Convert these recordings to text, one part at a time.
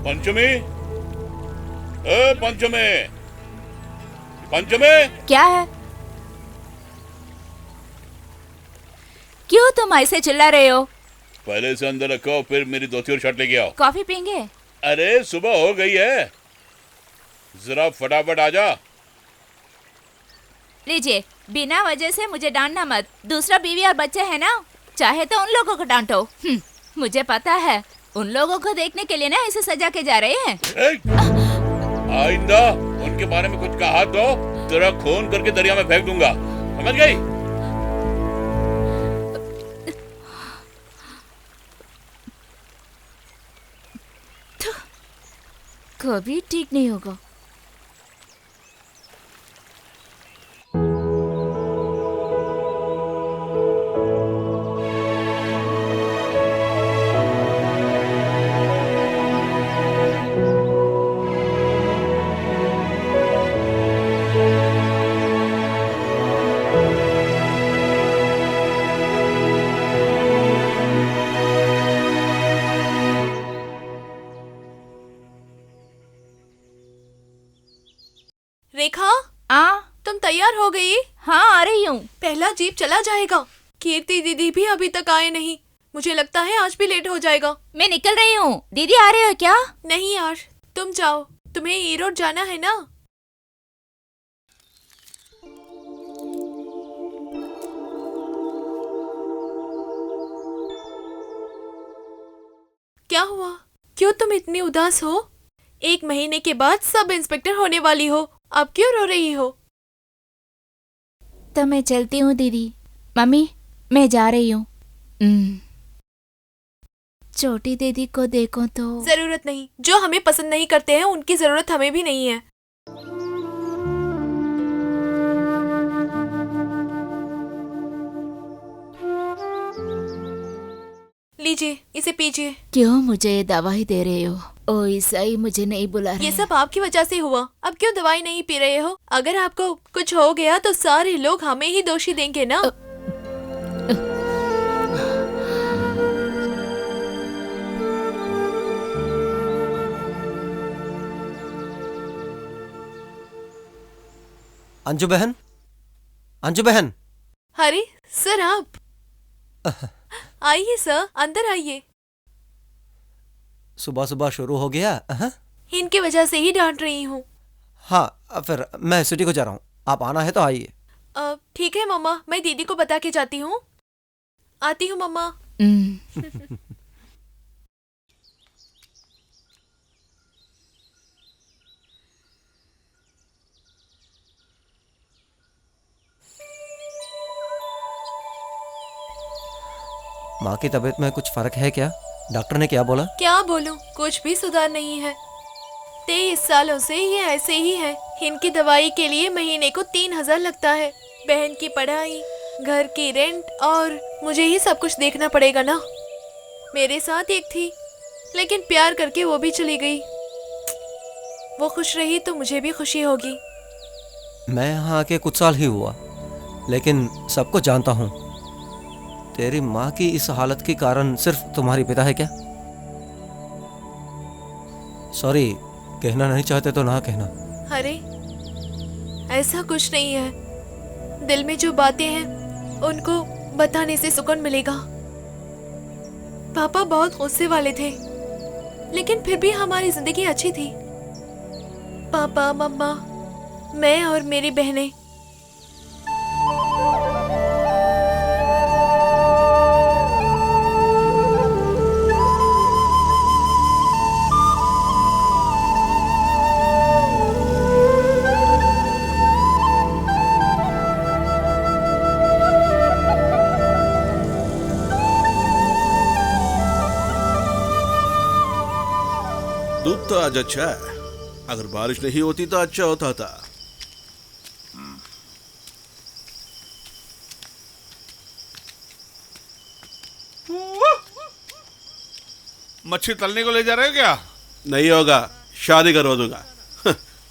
पंचमी, ए पंचमी, पंचमी। क्या है? क्यों तुम ऐसे चिल्ला रहे हो? पहले से अंदर रखो, फिर मेरी धोती और शर्ट लेके आओ। कॉफी पीएंगे? अरे सुबह हो गई है, जरा फटाफट आ जा। लीजिए, बिना वजह से मुझे डांटना मत। दूसरा बीवी और बच्चे हैं ना, चाहे तो उन लोगों को डांटो। मुझे पता है, उन लोगों को देखने के लिए ना ऐसे सजा के जा रहे हैं। आइंदा उनके बारे में कुछ कहा तो तेरा खून करके दरिया में फेंक दूंगा, समझ गई? कभी ठीक नहीं होगा। रेखा, तुम तैयार हो गई? हाँ, आ रही हूँ। पहला जीप चला जाएगा। कीर्ति दीदी भी अभी तक आए नहीं। मुझे लगता है आज भी लेट हो जाएगा। मैं निकल रही हूँ। दीदी आ रहे हो क्या? नहीं यार, तुम जाओ, तुम्हें ईरोड जाना है ना। क्या हुआ? क्यों तुम इतनी उदास हो? 1 महीने के बाद सब इंस्पेक्टर होने वाली हो, अब क्यों रो रही हो? तो मैं चलती हूँ दीदी। मम्मी, मैं जा रही हूँ। छोटी दीदी को देखो तो। जरूरत नहीं, जो हमें पसंद नहीं करते हैं उनकी जरूरत हमें भी नहीं है। लीजिए, इसे पीजिए। क्यों मुझे ये दवाई दे रहे हो? ओ ईसाई मुझे नहीं बुला रहे। ये सब आपकी वजह से हुआ। अब क्यों दवाई नहीं पी रहे हो? अगर आपको कुछ हो गया तो सारे लोग हमें ही दोषी देंगे ना। अंजू बहन, अंजू बहन। अरे सर, आप आइए सर, अंदर आइए। सुबह सुबह शुरू हो गया। इनकी वजह से ही डांट रही हूँ। हाँ, फिर मैं सिटी को जा रहा हूँ, आप आना है तो आइए। ठीक है मम्मा, मैं दीदी को बता के जाती हूँ। आती हूँ मम्मा। माँ की तबीयत में कुछ फर्क है क्या? डॉक्टर ने क्या बोला? क्या बोलूं, कुछ भी सुधार नहीं है। 23 सालों से ये ऐसे ही है। इनकी दवाई के लिए महीने को 3000 लगता है। बहन की पढ़ाई, घर की रेंट और मुझे ही सब कुछ देखना पड़ेगा ना। मेरे साथ एक थी, लेकिन प्यार करके वो भी चली गई। वो खुश रही तो मुझे भी खुशी होगी। मैं यहाँ आके कुछ साल ही हुआ, लेकिन सबको जानता हूँ। तेरी माँ की इस हालत के कारण सिर्फ तुम्हारी पिता है क्या? सॉरी, कहना नहीं चाहते तो ना कहना। अरे ऐसा कुछ नहीं है। दिल में जो बातें हैं उनको बताने से सुकून मिलेगा। पापा बहुत गुस्से वाले थे, लेकिन फिर भी हमारी जिंदगी अच्छी थी। पापा, मम्मा, मैं और मेरी बहनें। दूध तो आज अच्छा है, अगर बारिश नहीं होती तो अच्छा होता था। मच्छी तलने को ले जा रहे हो क्या? नहीं होगा, शादी करवा दूंगा।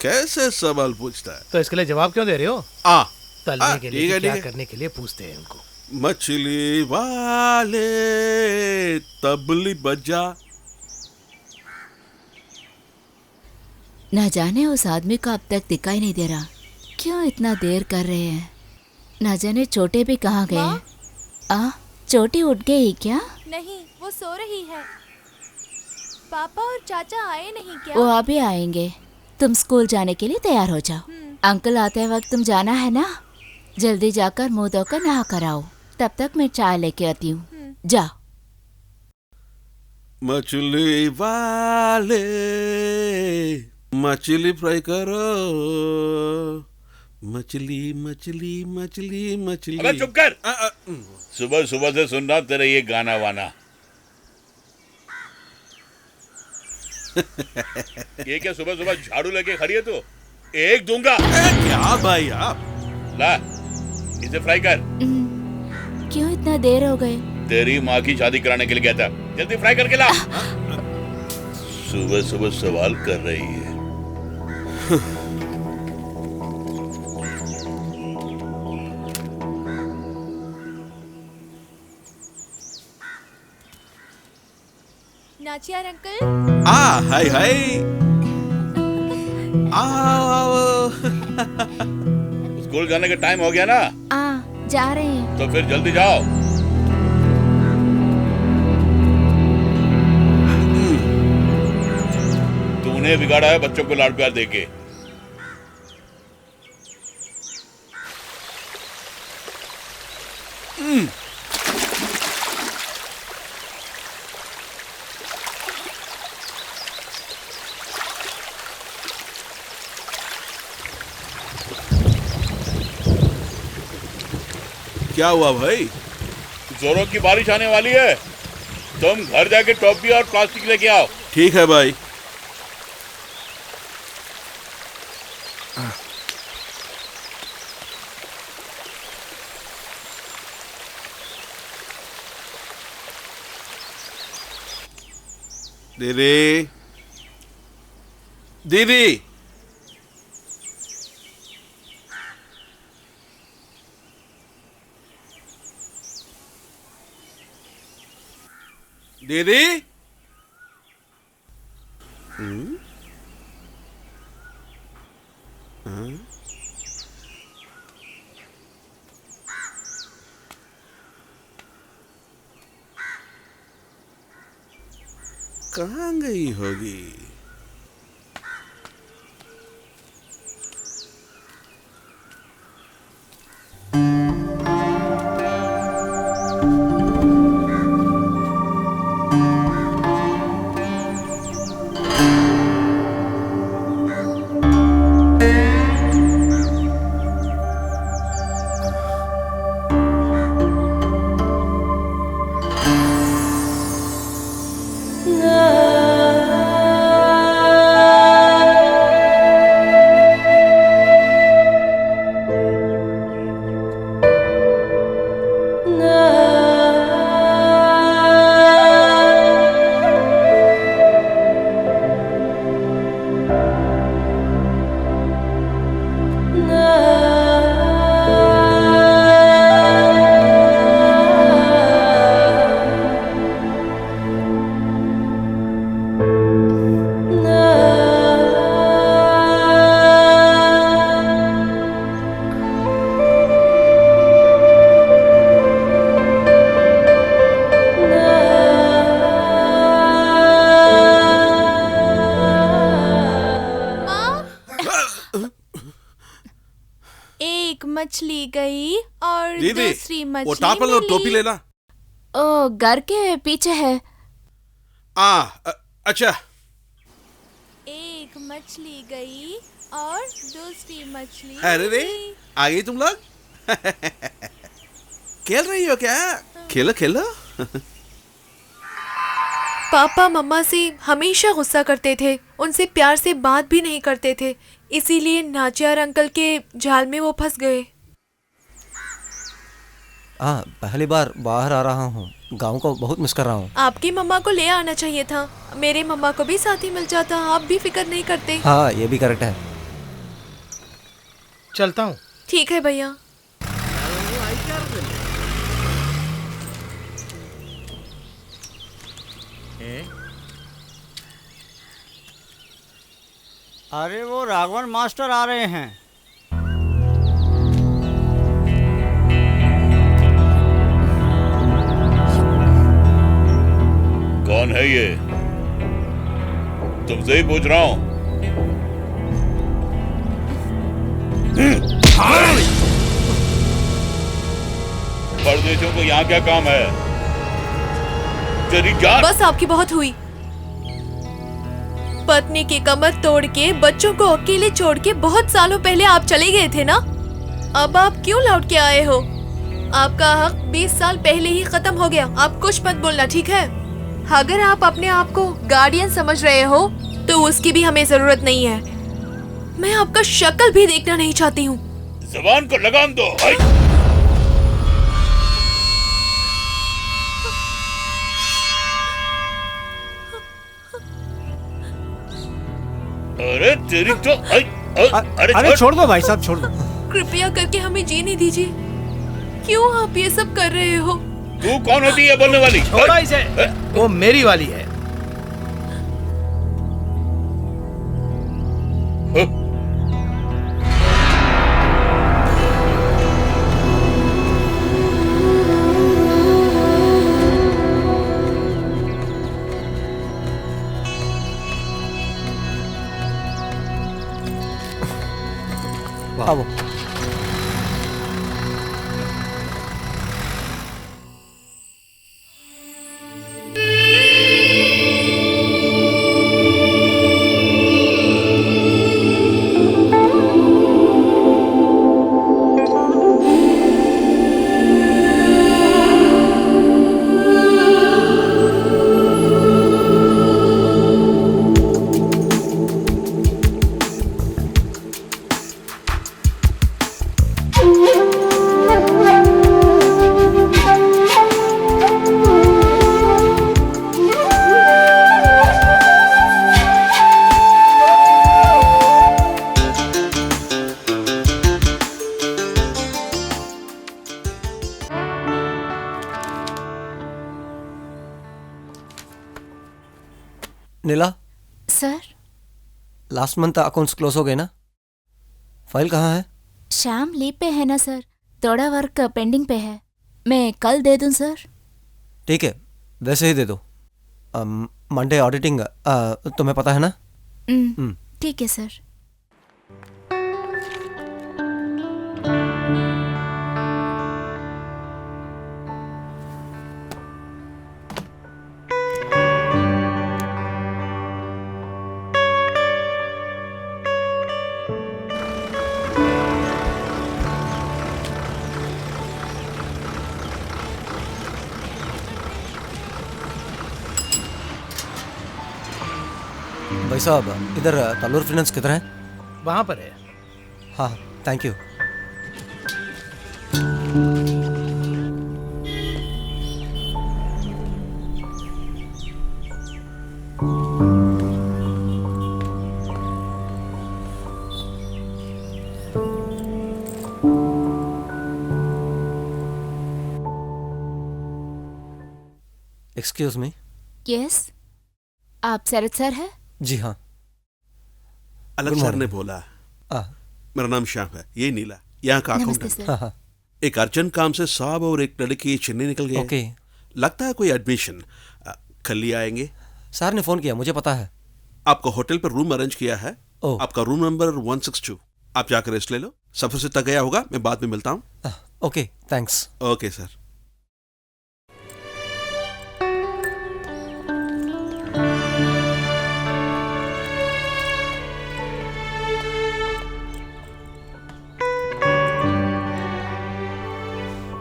कैसे सवाल पूछता है। तो इसके लिए जवाब क्यों दे रहे हो? तलने के लिए, क्या करने के लिए पूछते हैं उनको। मछली वाले तबली बजा। न जाने उस आदमी को अब तक दिखाई नहीं दे रहा। क्यों इतना देर कर रहे हैं? न जाने चोटी भी कहाँ गए हैं? चोटी उठ गई क्या? नहीं, वो सो रही है। पापा और चाचा आए नहीं क्या? वो अभी आएंगे। तुम स्कूल जाने के लिए तैयार हो जाओ। अंकल आते वक्त तुम जाना है ना? जल्दी जाकर मुंह धोकर नहा कर आओ। तब तक मैं चाय लेके आती हूँ। जाओ। मछली वाले मछली फ्राई करो, मछली मछली मछली मछली। अबे चुप कर। सुबह सुबह से सुन रहा तेरे ये गाना वाना। ये क्या सुबह सुबह झाड़ू लेके खड़ी है तू? एक दूंगा। क्या भाई आप? ला इसे फ्राई कर। क्यों इतना देर हो गए? तेरी माँ की शादी कराने के लिए गया था। जल्दी फ्राई करके ला। सुबह सुबह सवाल कर रही है। नाचियार अंकल। हाय हाय। आओ। स्कूल जाने का टाइम हो गया ना? जा रहे हैं। तो फिर जल्दी जाओ। तूने बिगाड़ा है बच्चों को लाड प्यार देके। क्या हुआ भाई? जोरों की बारिश आने वाली है। तुम घर जाके टोपी और प्लास्टिक लेके आओ। ठीक है भाई। दीदी, दीदी, दीदी। कहाँ गई होगी? मछली गई और दीदी, दूसरी मछली वो टापल और टोपी लेना। ओ, घर के पीछे है। अच्छा। एक मछली गई और दूसरी मछली अरे रे, आ गई तुम लोग। खेल रही हो क्या? खेलो खेलो। पापा मम्मा से हमेशा गुस्सा करते थे, उनसे प्यार से बात भी नहीं करते थे, इसीलिए नाचियार अंकल के जाल में वो फंस गए। पहली बार बाहर आ रहा हूँ, गांव को बहुत मिस कर रहा हूँ। आपकी मम्मा को ले आना चाहिए था, मेरे मम्मा को भी साथ ही मिल जाता, आप भी फिक्र नहीं करते। हाँ, ये भी करेक्ट है। चलता हूँ। ठीक है भैया। अरे वो राघवन मास्टर आ रहे हैं। कौन है ये? तुमसे ही पूछ रहा हूं। परदेशियों को यहाँ क्या काम है? तेरी जान। बस आपकी बहुत हुई। पत्नी की कमर तोड़ के बच्चों को अकेले छोड़ के बहुत सालों पहले आप चले गए थे ना। अब आप क्यों लौट के आए हो? आपका हक 20 साल पहले ही खत्म हो गया। आप कुछ मत बोलना, ठीक है? अगर आप अपने आप को गार्डियन समझ रहे हो तो उसकी भी हमें जरूरत नहीं है। मैं आपका शक्ल भी देखना नहीं चाहती हूँ। जबान को लगाम दो। अरे तेरी तो अरे छोड़ दो भाई साहब, छोड़ दो। कृपया करके हमें जीने दीजिए। क्यों आप ये सब कर रहे हो? तू कौन होती है बोलने वाली? छोड़ो इसे, वो मेरी वाली है। आओ। Neela, sir, last month accounts close हो गए ना? फाइल कहाँ है? शाम लीव पे है ना सर, थोड़ा वर्क पेंडिंग पे है। मैं कल दे दूं सर? ठीक है, वैसे ही दे दो। मंडे ऑडिटिंग तुम्हें पता है ना? ठीक है सर। भाई साहब, इधर तल्लूर फाइनेंस किधर है? वहां पर है। हाँ, thank you. Excuse me. Yes, आप शरद सर है? जी हाँ। अलग Good सर morning. ने बोला। मेरा नाम श्याम है, ये नीला, यहाँ का नमस्ते अकाउंटेंट। सर। हाँ हाँ। एक अर्जेंट काम से साहब और एक लड़की चेन्नई निकल गए। ओके। लगता है कोई एडमिशन। कल ही आएंगे। सर ने फोन किया, मुझे पता है। आपको होटल पर रूम अरेंज किया है। ओह। आपका रूम नंबर 162। आप जाकर रेस्ट ले लो। सफर से तक गया होगा, मैं बाद में मिलता हूँ। Okay, thanks. Okay sir.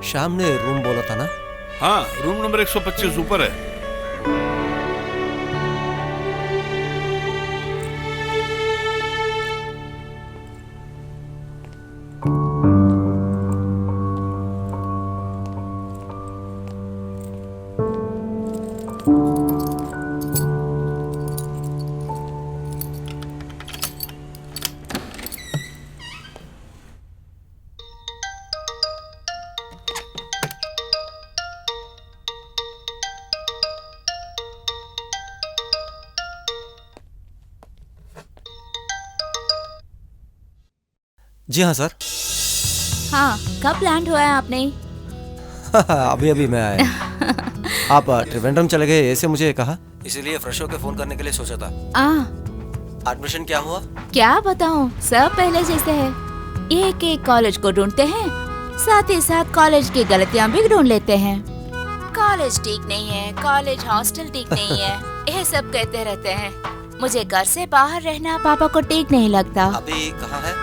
शाम ने रूम बोला था ना? हाँ, रूम नंबर 125 ऊपर है। जी हाँ सर। हाँ, कब लैंड हुआ है आपने? अभी अभी मैं आया। आप त्रिवेंद्रम चले गए ऐसे मुझे कहा, इसीलिए फ्रेश होकर फोन करने के लिए सोचा था। एडमिशन क्या हुआ? क्या बताऊं, सब पहले जैसे है। एक एक कॉलेज को ढूंढते हैं, साथ ही साथ कॉलेज की गलतियां भी ढूंढ लेते हैं। कॉलेज ठीक नहीं है, कॉलेज हॉस्टल ठीक नहीं है, ये सब कहते रहते हैं। मुझे घर से बाहर रहना पापा को ठीक नहीं लगता। अभी कहाँ है?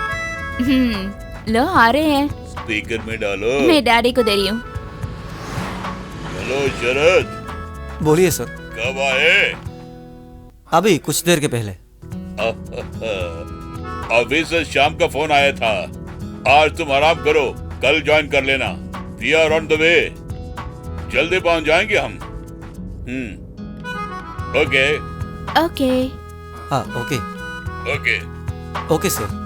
लो आ रहे हैं। स्पीकर में डालो। मैं डैडी को दे रही हूँ। हेलो शरद। बोलिए सर। कब आए? अभी कुछ देर के पहले। अभी से शाम का फोन आया था। आज तुम आराम करो, कल ज्वाइन कर लेना। We are on the way, जल्दी पहुंच जाएंगे हम। Okay okay. हाँ okay. Okay okay sir.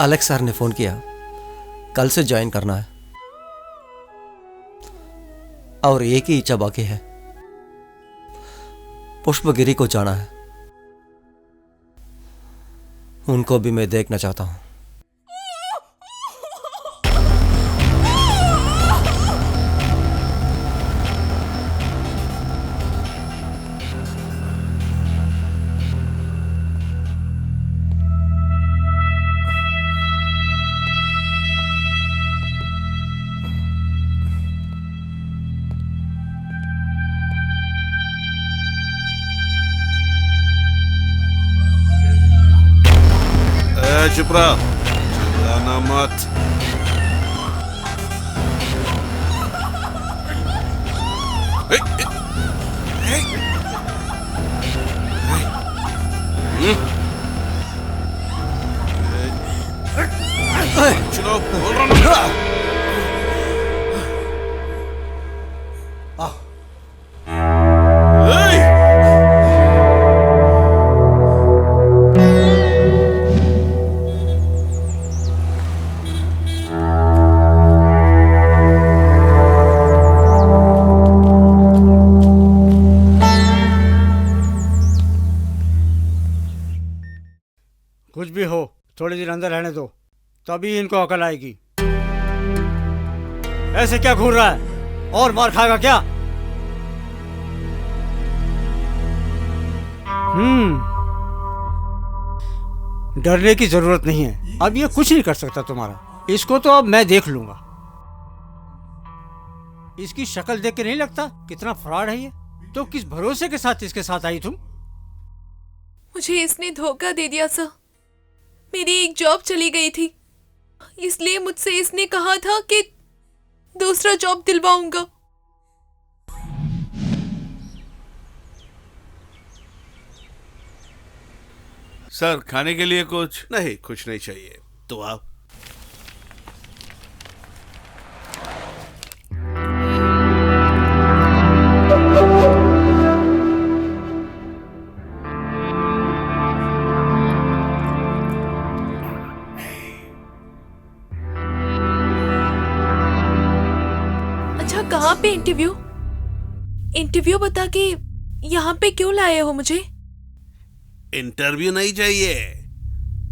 Alex sir ने फोन किया, कल से ज्वाइन करना है और एक ही इच्छा बाकी है, पुष्पगिरी को जाना है। उनको भी मैं देखना चाहता हूं। चुप रहो, चिल्लाना मत। चलो बोल रहा हूं। कुछ भी हो, थोड़ी देर अंदर रहने दो, तभी इनको अकल आएगी। ऐसे क्या घूर रहा है? और मार खाएगा क्या? डरने की जरूरत नहीं है, अब ये कुछ नहीं कर सकता तुम्हारा। इसको तो अब मैं देख लूंगा। इसकी शक्ल देख के नहीं लगता कितना फ्रॉड है ये? तो किस भरोसे के साथ इसके साथ आई तुम? मुझे इसने धोखा दे दिया सर। मेरी एक जॉब चली गई थी, इसलिए मुझसे इसने कहा था कि दूसरा जॉब दिलवाऊंगा। सर खाने के लिए कुछ? नहीं, कुछ नहीं चाहिए। तो आप अच्छा, कहाँ पे इंटरव्यू? इंटरव्यू बता के यहाँ पे क्यों लाए हो मुझे? इंटरव्यू नहीं चाहिए,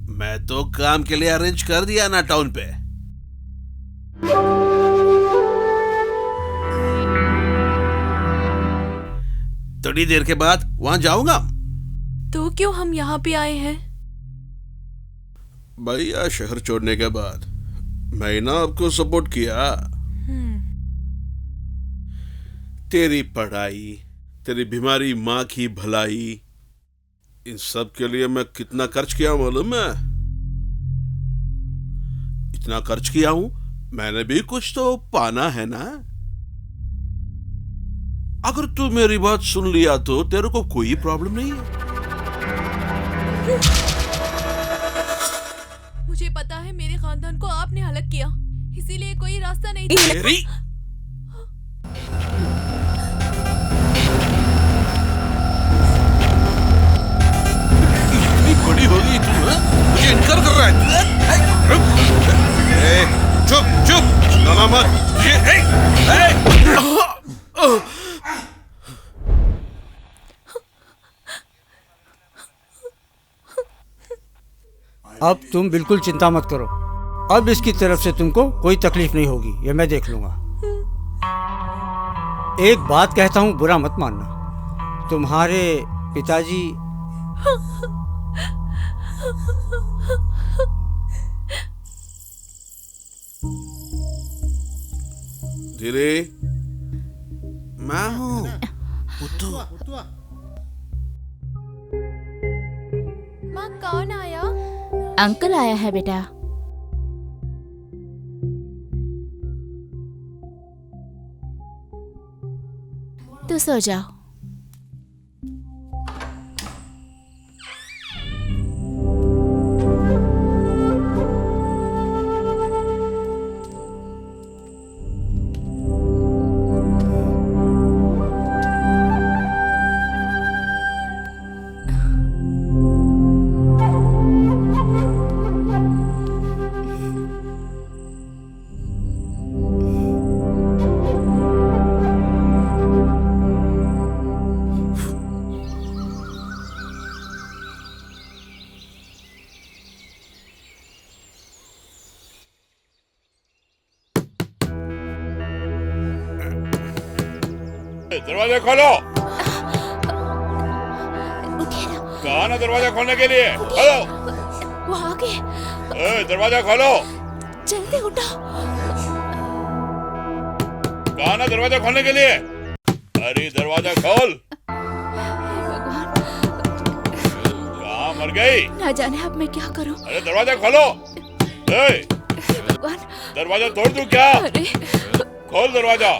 मैं तो काम के लिए अरेंज कर दिया ना टाउन पे। थोड़ी देर के बाद वहां जाऊंगा। तो क्यों हम यहाँ पे आए हैं? भैया शहर छोड़ने के बाद मैं ना आपको सपोर्ट किया। तेरी पढ़ाई, तेरी बीमारी माँ की भलाई, इन सब के लिए मैं कितना खर्च किया मालूम है? इतना खर्च किया हूं, मैंने भी कुछ तो पाना है ना। अगर तू मेरी बात सुन लिया तो तेरे को कोई प्रॉब्लम नहीं है। मुझे पता है मेरे खानदान को आपने हलाक किया, इसीलिए कोई रास्ता नहीं था। तेरी इतनी बड़ी हो गई तू, हाँ? मुझे इनकार कर रहा है। चुप चुप, चिल्लाना मत। अब तुम बिल्कुल चिंता मत करो, अब इसकी तरफ से तुमको कोई तकलीफ नहीं होगी, ये मैं देख लूंगा। एक बात कहता हूँ, बुरा मत मानना, तुम्हारे पिताजी धीरे, मैं हूँ पुत्तू। माँ कौन आया? अंकल आया है बेटा। तू सो जाओ। दरवाजा खोलो। कहा ना दरवाजा खोलने के लिए, खोलो। वो आ गए। दरवाजा खोलो। जल्दी उठो। कहा ना दरवाजा खोलने के लिए। अरे दरवाजा खोल। भगवान, कहाँ मर गई? ना जाने अब मैं क्या करूं। अरे दरवाजा खोलो। भगवान, दरवाजा तोड़ दूं क्या? अरे खोल दरवाजा।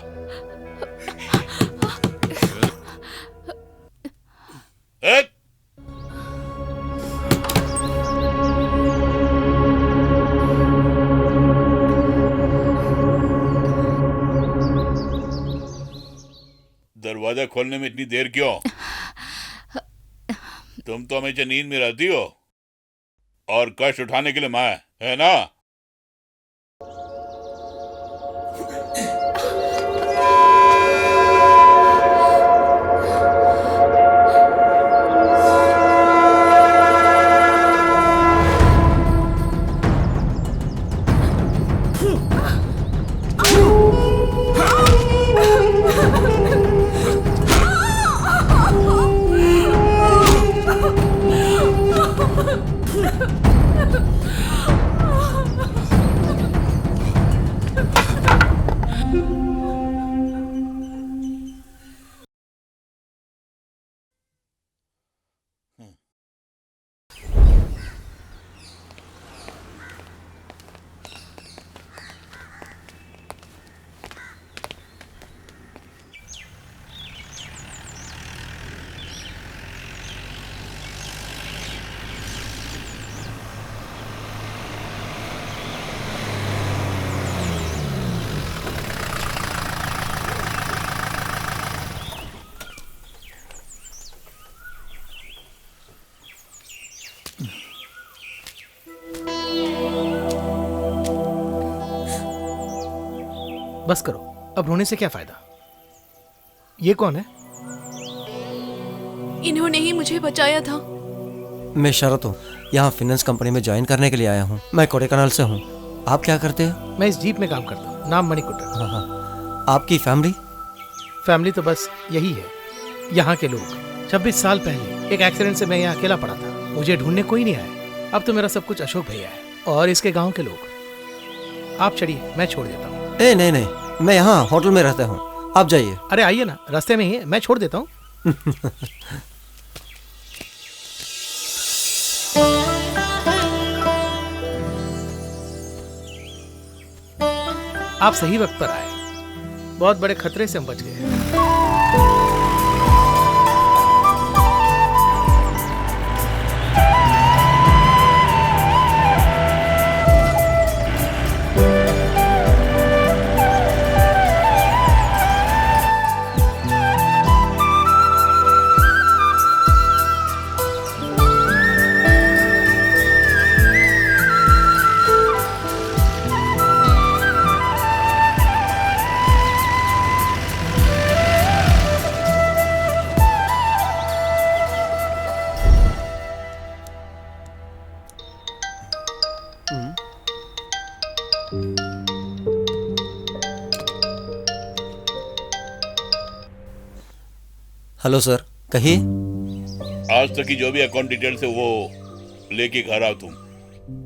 दरवाजा खोलने में इतनी देर क्यों? तुम तो हमेशा नींद में रहती हो और कष्ट उठाने के लिए मैं, है ना? बस करो, अब रोने से क्या फायदा। ये कौन है? इन्होंने ही मुझे बचाया था। मैं शरत हूँ, यहाँ फाइनेंस कंपनी में ज्वाइन करने के लिए आया हूँ। मैं कोडेकनाल से हूँ। आप क्या करते हैं? मैं इस जीप में काम करता हूँ, नाम मणिकुट्टर। हाँ हाँ। आपकी फैमिली? फैमिली तो बस यही है, यहाँ के लोग। 26 साल पहले एक एक्सीडेंट से मैं यहाँ अकेला पड़ा था, मुझे ढूंढने कोई नहीं आया। अब तो मेरा सब कुछ अशोक भैया है और इसके गांव के लोग। आप चढ़िए, मैं छोड़ देता हूँ। नहीं नहीं, मैं यहाँ होटल में रहता हूँ, आप जाइए। अरे आइए ना, रास्ते में ही है, मैं छोड़ देता हूँ। आप सही वक्त पर आए, बहुत बड़े खतरे से हम बच गए। हेलो सर, कहिए। आज तक की जो भी अकाउंट डिटेल्स है वो लेके घर आओ तुम।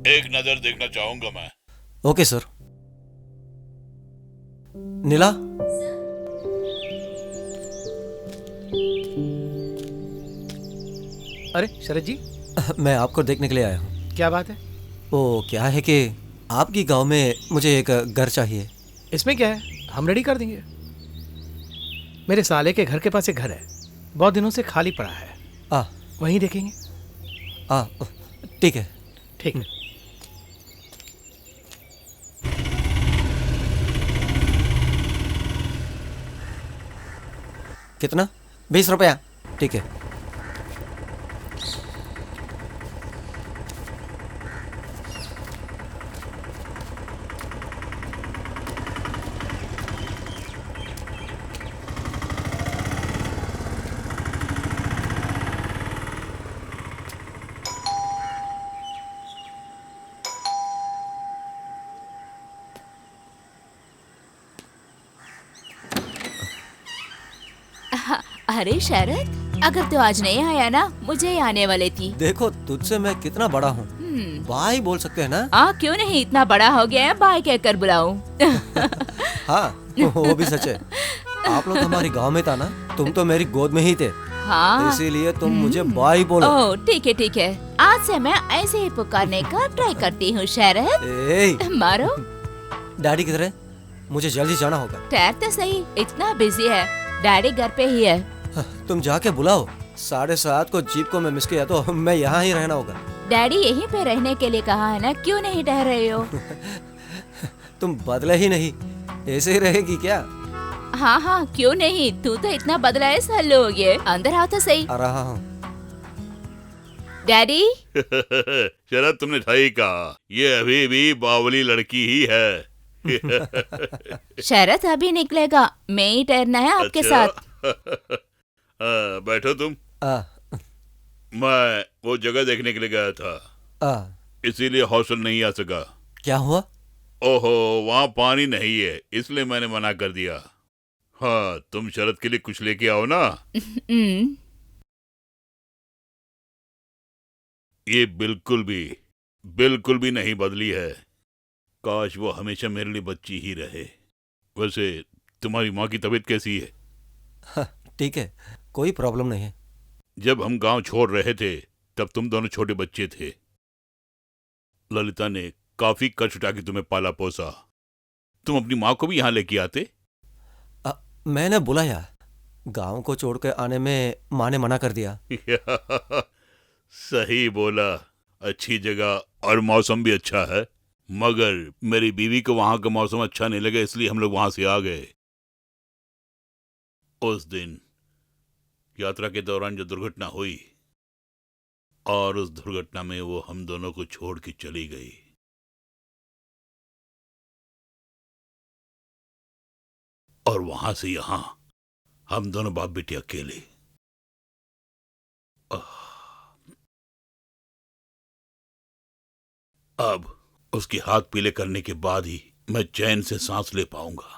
एक नजर देखना चाहूंगा मैं। Okay sir. नीला, अरे शरद जी, मैं आपको देखने के लिए आया हूँ। क्या बात है? वो क्या है कि आपकी गांव में मुझे एक घर चाहिए। इसमें क्या है, हम रेडी कर देंगे। मेरे साले के घर के पास एक घर है, बहुत दिनों से खाली पड़ा है। वहीं देखेंगे। ठीक है। ठीक है। कितना? 20 रुपया। ठीक है। अरे शरद, अगर तू आज नहीं आया ना, मुझे ही आने वाली थी। देखो तुझसे मैं कितना बड़ा हूँ। भाई बोल सकते हैं ना? क्यों नहीं, इतना बड़ा हो गया है, भाई कहकर बुलाऊं। हाँ, वो भी सच है। आप लोग हमारे गांव में था ना, तुम तो मेरी गोद में ही थे। हाँ, इसीलिए तुम मुझे भाई बोलो। ओह ठीक है ठीक है, आज से मैं ऐसे ही पुकारने का ट्राई करती हूँ शरद। मारो। डैडी किधर है? मुझे जल्दी जाना होगा। ठहर तो सही, इतना बिजी है। डैडी घर पे ही है। तुम जाके बुलाओ। 7:30 को जीप को मैं मिस किया तो मैं यहाँ ही रहना होगा। डैडी यहीं पे रहने के लिए कहा है ना, क्यों नहीं ठहर रहे हो? तुम बदले ही नहीं, ऐसे ही रहेगी क्या? हाँ हाँ, क्यों नहीं, तू तो इतना बदला है, साल हो गए। अंदर आओ तो सही। आ रहा हूँ। डैडी। शरद, तुमने सही कहा, ये अभी भी बावली लड़की ही है। शरद अभी निकलेगा, मैं ही ठहरना है आपके साथ। बैठो तुम। मैं वो जगह देखने के लिए गया था, इसीलिए हॉस्टल नहीं आ सका। क्या हुआ? ओहो, वहाँ पानी नहीं है, इसलिए मैंने मना कर दिया। हाँ, तुम शरद के लिए कुछ लेके आओ ना। ये बिल्कुल भी नहीं बदली है। काश वो हमेशा मेरे लिए बच्ची ही रहे। वैसे तुम्हारी माँ की तबीयत कैसी है? ठीक है, कोई प्रॉब्लम नहीं है। जब हम गांव छोड़ रहे थे तब तुम दोनों छोटे बच्चे थे। ललिता ने काफी कष्ट उठा के तुम्हें पाला पोसा। तुम अपनी माँ को भी यहाँ लेके आते। मैंने बुलाया, गांव को छोड़ के आने में माँ ने मना कर दिया। सही बोला, अच्छी जगह और मौसम भी अच्छा है, मगर मेरी बीवी को वहां का मौसम अच्छा नहीं लगा, इसलिए हम लोग वहां से आ गए। उस दिन यात्रा के दौरान जो दुर्घटना हुई, और उस दुर्घटना में वो हम दोनों को छोड़ के चली गई। और वहां से यहां हम दोनों बाप बेटी अकेले। अब उसके हाथ पीले करने के बाद ही मैं चैन से सांस ले पाऊंगा।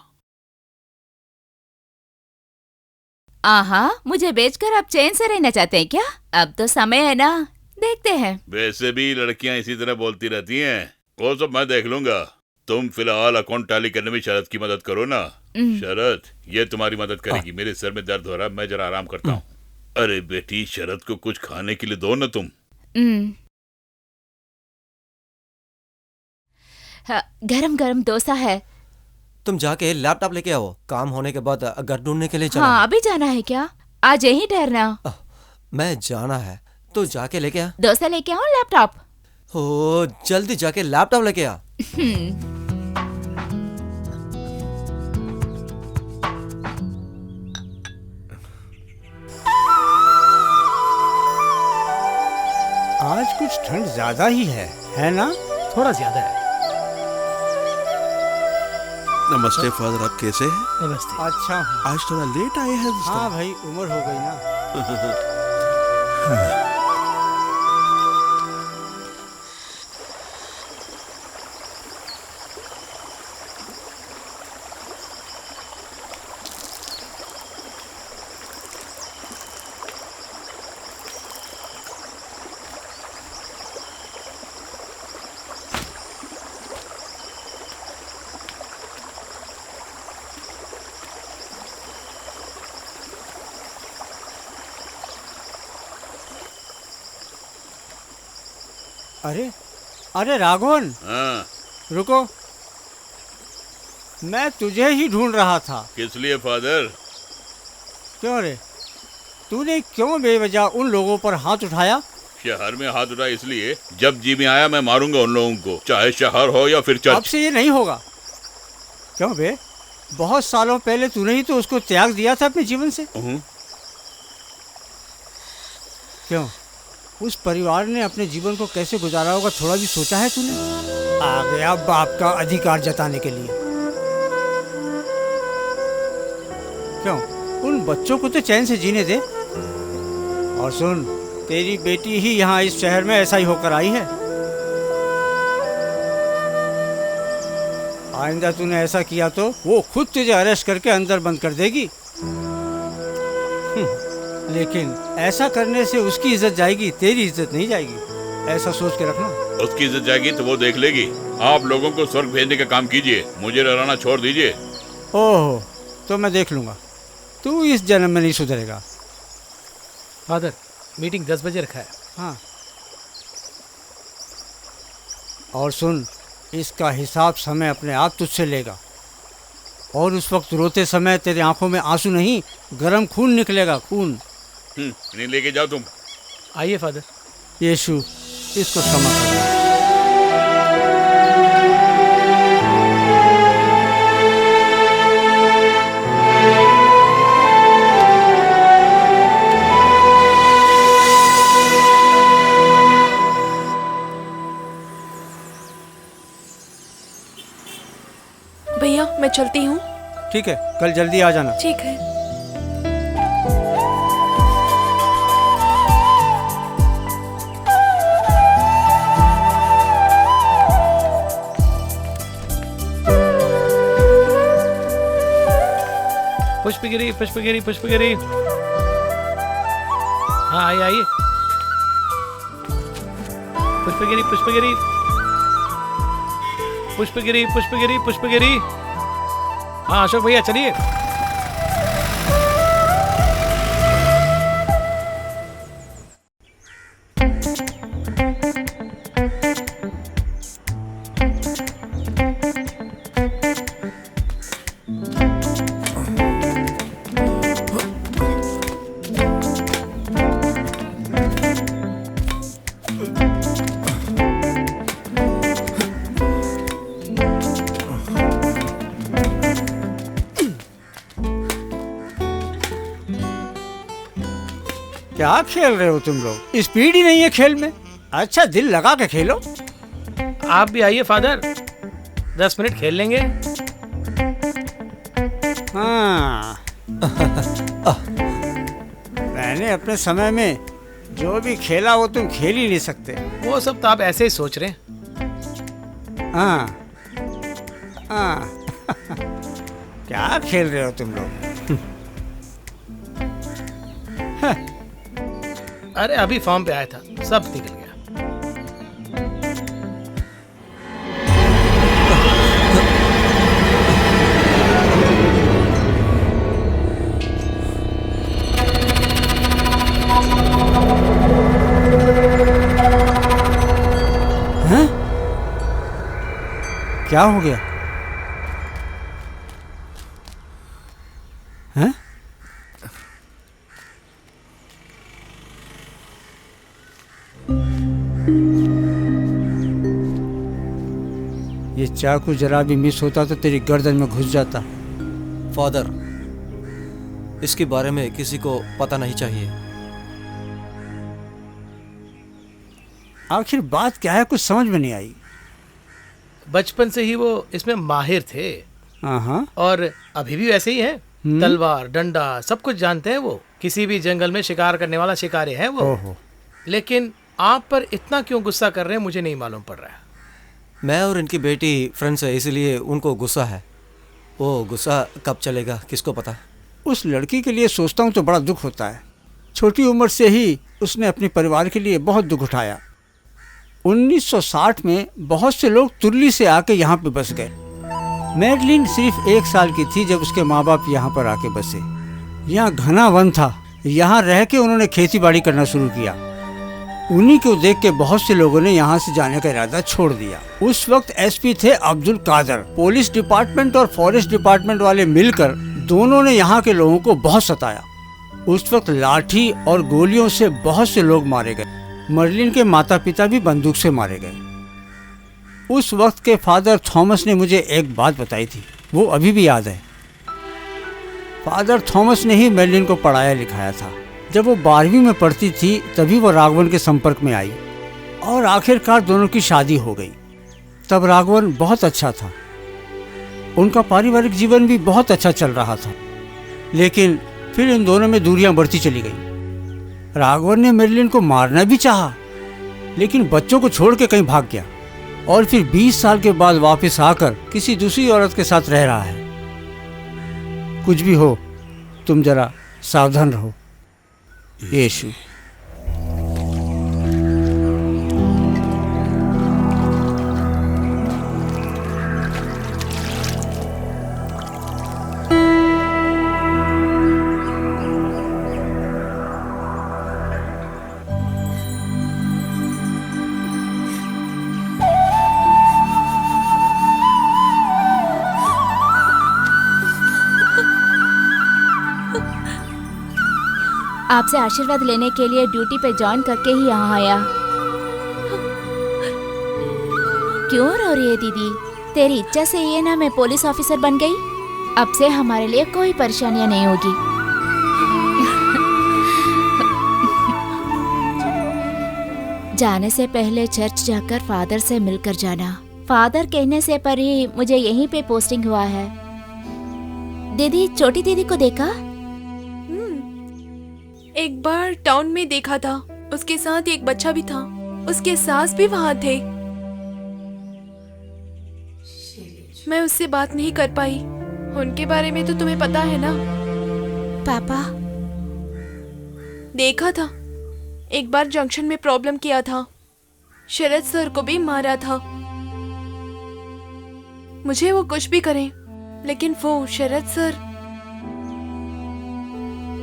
आहा, मुझे बेचकर आप चैन से रहना चाहते हैं क्या? अब तो समय है ना, देखते हैं। वैसे भी लड़कियां इसी तरह बोलती रहती हैं, वो सब मैं देख लूंगा। तुम फिलहाल अकाउंट टैली करने में शरद की मदद करो ना। शरद, ये तुम्हारी मदद करेगी। मेरे सर में दर्द हो रहा है, मैं जरा आराम करता हूँ। अरे बेटी, शरद को कुछ खाने के लिए दो ना तुम। गरम गरम डोसा है। तुम जाके लैपटॉप लेके आओ, काम होने के बाद घर ढूंढने के लिए चला। हाँ, अभी जाना है क्या? आज यहीं ठहरना। मैं जाना है तो जाके लेके आ। डोसा लेके आओ, लैपटॉप। हो, जल्दी जाके लैपटॉप लेके आ। आज कुछ ठंड ज्यादा ही है ना? थोड़ा ज्यादा है। नमस्ते फादर, आप कैसे हैं? नमस्ते। अच्छा, आज थोड़ा लेट आए हैं। हाँ भाई, उम्र हो गई ना। अरे अरे राघवन, हाँ, रुको, मैं तुझे ही ढूंढ रहा था। किस लिए फादर? क्यों रे, तूने क्यों बेवजह उन लोगों पर हाथ उठाया? शहर में हाथ उठाया इसलिए, जब जी में आया मैं मारूंगा उन लोगों को, चाहे शहर हो या फिर अब चर्च। से ये नहीं होगा। क्यों बे, बहुत सालों पहले तूने ही तो उसको त्याग दिया था अपने जीवन से। क्यों, उस परिवार ने अपने जीवन को कैसे गुजारा होगा थोड़ा भी सोचा है तूने? आ गया बाप का अधिकार जताने के लिए। क्यों, उन बच्चों को तो चैन से जीने दे। और सुन, तेरी बेटी ही यहाँ इस शहर में ऐसा ही होकर आई है। आइंदा तूने ऐसा किया तो वो खुद तुझे अरेस्ट करके अंदर बंद कर देगी। लेकिन ऐसा करने से उसकी इज्जत जाएगी, तेरी इज्जत नहीं जाएगी। ऐसा सोच के रखना। उसकी इज्जत जाएगी तो वो देख लेगी। आप लोगों को स्वर्ग भेजने का काम कीजिए, मुझे डराना छोड़ दीजिए। ओहो, तो मैं देख लूंगा, तू इस जन्म में नहीं सुधरेगा। फादर, मीटिंग 10 बजे रखा है। हाँ, और सुन, इसका हिसाब समय अपने आप तुझसे लेगा। और उस वक्त रोते समय तेरी आंखों में आंसू नहीं, गर्म खून निकलेगा, खून। नहीं लेके जाओ तुम। आइए फादर। यीशु, इसको क्षमा करना। भैया मैं चलती हूँ। ठीक है, कल जल्दी आ जाना। ठीक है। पुष्पगिरी, पुष्पगिरी, पुष्पगिरी। हाँ आइए आइए। पुष्पगिरी, पुष्पगिरी, पुष्पगिरी, पुष्पगिरी, पुष्पगिरी। हाँ अशोक भैया चलिए। क्या खेल रहे हो तुम लोग? स्पीड ही नहीं है खेल में। अच्छा, दिल लगा के खेलो। आप भी आइए फादर, 10 मिनट खेल लेंगे। हाँ। मैंने अपने समय में जो भी खेला वो तुम खेल ही नहीं सकते। वो सब तो आप ऐसे ही सोच रहे हैं। हाँ हाँ। क्या खेल रहे हो तुम लोग? अरे अभी फॉर्म पे आया था, सब निकल गया। हैं? क्या हो गया? हैं? ये चाकू जरा भी मिस होता तो तेरी गर्दन में घुस जाता। फादर, इसके बारे में किसी को पता नहीं चाहिए। आखिर बात क्या है, कुछ समझ में नहीं आई। बचपन से ही वो इसमें माहिर थे। हाँ, और अभी भी वैसे ही है। तलवार, डंडा, सब कुछ जानते हैं वो। किसी भी जंगल में शिकार करने वाला शिकारी है वो। ओहो। लेकिन आप पर इतना क्यों गुस्सा कर रहे हैं मुझे नहीं मालूम पड़ रहा है। मैं और इनकी बेटी फ्रेंड्स है, इसलिए उनको गुस्सा है। वो गुस्सा कब चलेगा किसको पता। उस लड़की के लिए सोचता हूँ तो बड़ा दुख होता है। छोटी उम्र से ही उसने अपने परिवार के लिए बहुत दुख उठाया। 1960 में बहुत से लोग तुर्ली से आके यहाँ पे बस गए। मैडलिन सिर्फ 1 साल की थी जब उसके माँ बाप यहाँ पर आके बसे। यहाँ घना वन था। यहाँ रह के उन्होंने खेती बाड़ी करना शुरू किया। उन्हीं को देख के बहुत से लोगों ने यहाँ से जाने का इरादा छोड़ दिया। उस वक्त एसपी थे अब्दुल कादर। पुलिस डिपार्टमेंट और फॉरेस्ट डिपार्टमेंट वाले मिलकर दोनों ने यहाँ के लोगों को बहुत सताया। उस वक्त लाठी और गोलियों से बहुत से लोग मारे गए। मर्लिन के माता पिता भी बंदूक से मारे गए। उस वक्त के फादर थॉमस ने मुझे एक बात बताई थी, वो अभी भी याद है। फादर थॉमस ने ही मर्लिन को पढ़ाया लिखाया था। जब वो 12वीं में पढ़ती थी तभी वो राघवन के संपर्क में आई और आखिरकार दोनों की शादी हो गई। तब राघवन बहुत अच्छा था, उनका पारिवारिक जीवन भी बहुत अच्छा चल रहा था। लेकिन फिर इन दोनों में दूरियां बढ़ती चली गई। राघवन ने मर्लिन को मारना भी चाहा, लेकिन बच्चों को छोड़ के कहीं भाग गया और फिर 20 साल के बाद वापस आकर किसी दूसरी औरत के साथ रह रहा है। कुछ भी हो, तुम जरा सावधान रहो। यीशु। आपसे आशीर्वाद लेने के लिए ड्यूटी पे ज्वाइन करके ही यहाँ आया। क्यों रो रही है दीदी? तेरी इच्छा से ये ना मैं पुलिस ऑफिसर बन गई। अब से हमारे लिए कोई परेशानियां नहीं होगी। जाने से पहले चर्च जाकर फादर से मिलकर जाना। फादर कहने से पर ही मुझे यहीं पे पोस्टिंग हुआ है। दीदी, छोटी दीदी को देखा? एक बार टाउन में देखा था, उसके साथ एक बच्चा भी था, उसके सास भी वहाँ थे। मैं उससे बात नहीं कर पाई। उनके बारे में तो तुम्हें पता है ना? पापा देखा था, एक बार जंक्शन में प्रॉब्लम किया था, शरद सर को भी मारा था। मुझे वो कुछ भी करें, लेकिन वो शरद सर।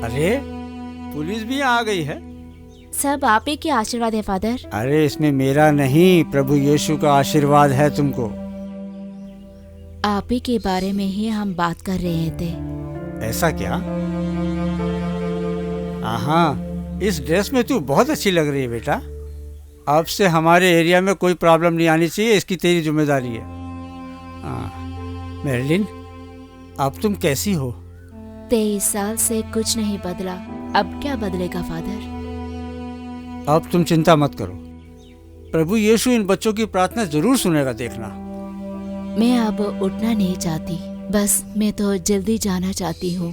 अरे पुलिस भी आ गई है। सब आप ही के आशीर्वाद है फादर। अरे इसमें मेरा नहीं, प्रभु यीशु का आशीर्वाद है तुमको। आप ही के बारे में ही हम बात कर रहे थे। ऐसा क्या? हाँ, इस ड्रेस में तू बहुत अच्छी लग रही है बेटा। अब से हमारे एरिया में कोई प्रॉब्लम नहीं आनी चाहिए, इसकी तेरी जिम्मेदारी है। मर्लिन, अब तुम कैसी हो? 23 साल से कुछ नहीं बदला, अब क्या बदलेगा फादर? अब तुम चिंता मत करो, प्रभु यीशु इन बच्चों की प्रार्थना जरूर सुनेगा, देखना। मैं अब उठना नहीं चाहती, बस मैं तो जल्दी जाना चाहती हूँ।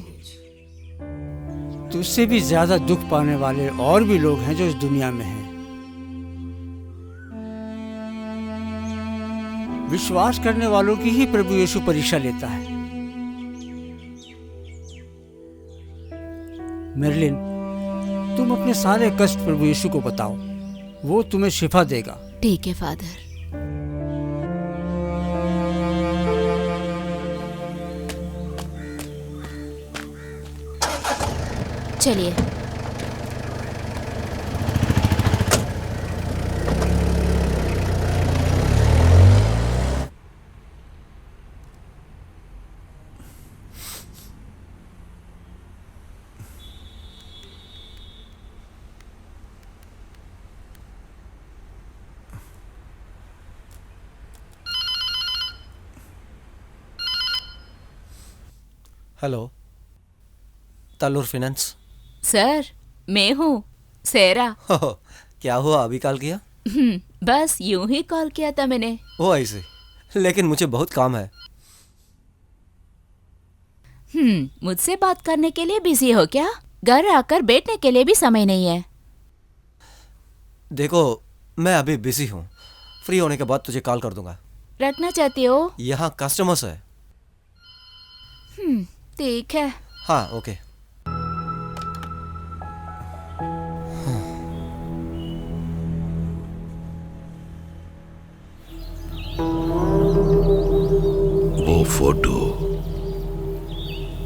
तुझसे भी ज्यादा दुख पाने वाले और भी लोग हैं जो इस दुनिया में हैं। विश्वास करने वालों की ही प्रभु यीशु परीक्षा लेता है। मर्लिन, तुम अपने सारे कष्ट प्रभु यीशु को बताओ, वो तुम्हें शिफा देगा। ठीक है फादर। चलिए। Hello, तालुर finance. सर, मैं हूँ सेरा। क्या हुआ, अभी कॉल किया? बस यूं ही कॉल किया था मैंने। वो ऐसे, लेकिन मुझे बहुत काम है। मुझसे बात करने के लिए बिजी हो क्या? घर आकर बैठने के लिए भी समय नहीं है। देखो, मैं अभी बिजी हूँ, फ्री होने के बाद तुझे कॉल कर दूंगा। रखना चाहती हो? यहाँ कस्टमर्स है। ठीक है। हाँ, ओके। वो फोटो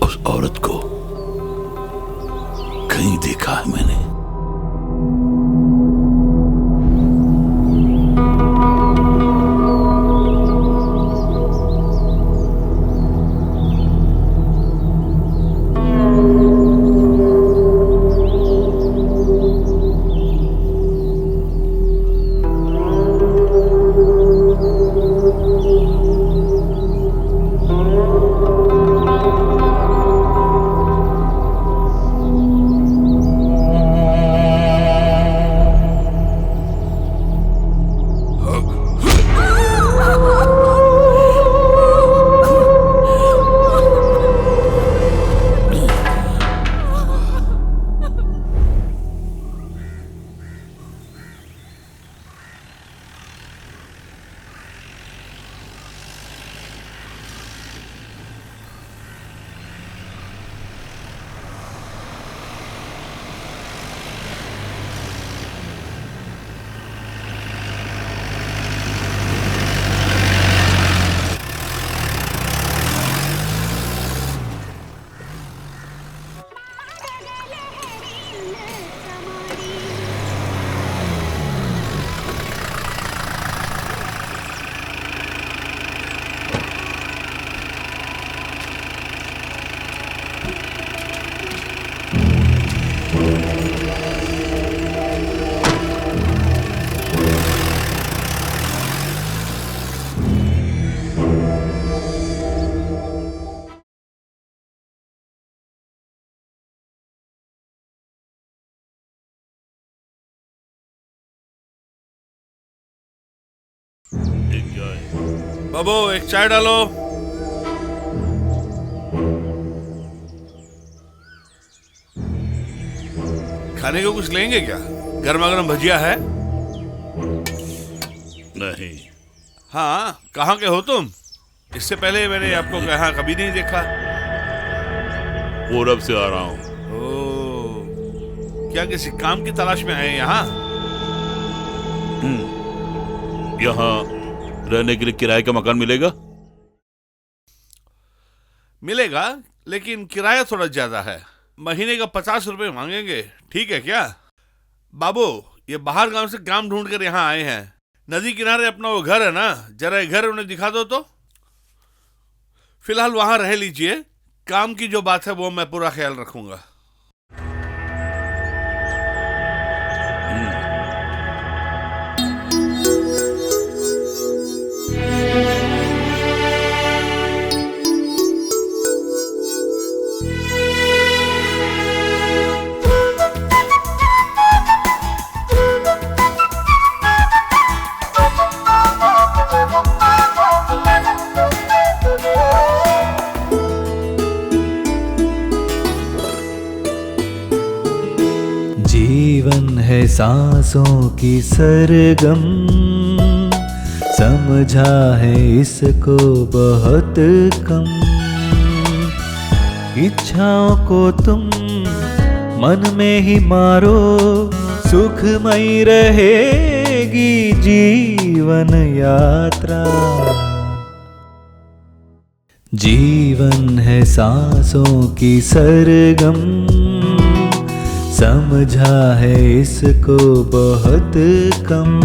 उस औरत को कहीं देखा है मैंने। एक चाय। बाबू एक चाय डालो। खाने को कुछ लेंगे क्या? गर्मा गर्म भजिया है? नहीं। हाँ, कहाँ के हो तुम? इससे पहले मैंने आपको यहाँ कभी नहीं देखा। पूरब से आ रहा हूँ। क्या किसी काम की तलाश में आए यहाँ? यहाँ रहने के लिए किराए का मकान मिलेगा? मिलेगा, लेकिन किराया थोड़ा ज्यादा है। महीने का 50 रुपए मांगेंगे। ठीक है क्या? बाबू, ये बाहर गांव से काम ढूंढ कर यहाँ आए हैं। नदी किनारे अपना वो घर है ना, जरा घर उन्हें दिखा दो तो। फिलहाल वहां रह लीजिए। काम की जो बात है वो मैं पूरा ख्याल रखूंगा। जीवन है सांसों की सरगम, समझा है इसको बहुत कम। इच्छाओं को तुम मन में ही मारो, सुखमयी रहेगी जीवन यात्रा। जीवन है सांसों की सरगम, समझा है इसको बहुत कम।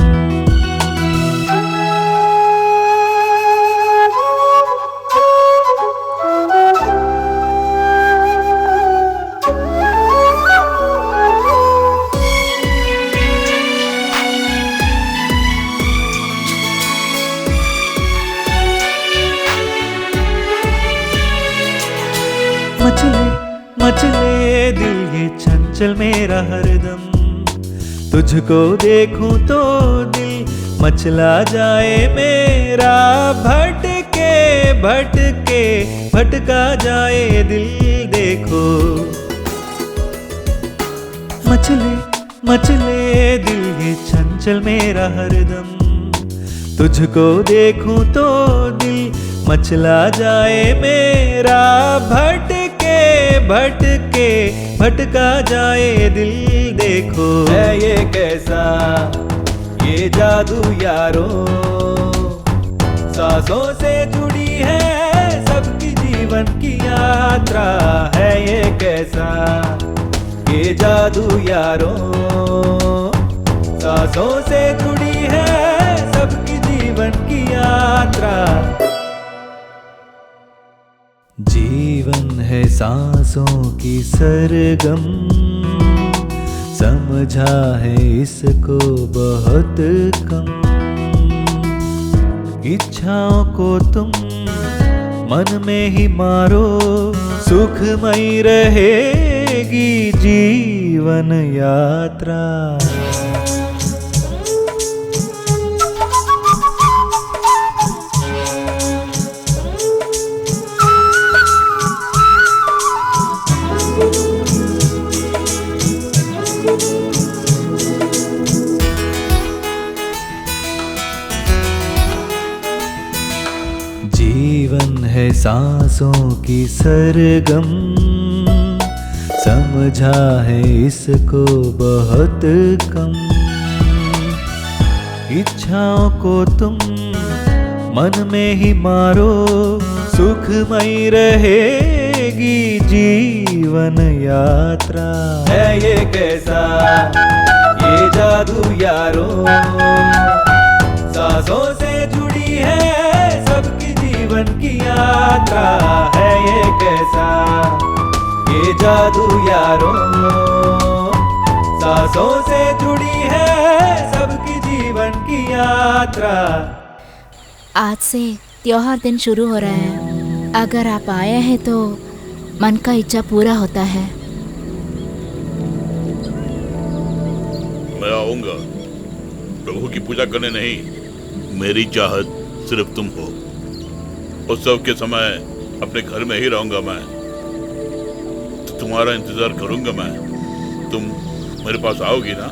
मचले मचले दिल ये चंचल मेरा हरदम, तुझको देखूं तो दिल मचला जाए मेरा। भटके भटके भटका जाए दिल देखो। मचले मचले दिल ये चंचल मेरा हरदम, तुझको देखूं तो दिल मचला जाए मेरा। भटके भटके भटका जाए दिल देखो। है ये कैसा ये जादू यारो, सांसों से जुड़ी है सबकी जीवन की यात्रा। है ये कैसा ये जादू यारो, सांसों से जुड़ी है सबकी जीवन की यात्रा। जीवन है सांसों की सरगम, समझा है इसको बहुत कम। इच्छाओं को तुम मन में ही मारो, सुखमयी रहेगी जीवन यात्रा। जीवन है सांसों की सरगम, समझा है इसको बहुत कम। इच्छाओं को तुम मन में ही मारो, सुखमयी रहेगी जीवन यात्रा। है ये कैसा ये जादू यारो, सांसों से जुड़ी है सबकी जीवन की यात्रा। है ये कैसा ये जादू यारो, सांसों से जुड़ी है सबकी जीवन की यात्रा। आज से त्योहार दिन शुरू हो रहा है। अगर आप आए हैं तो मन का इच्छा पूरा होता है। मैं आऊंगा, प्रभु की पूजा करने नहीं, मेरी चाहत सिर्फ तुम हो। उत्सव के समय अपने घर में ही रहूंगा मैं, तो तुम्हारा इंतजार करूंगा मैं। तुम मेरे पास आओगी ना?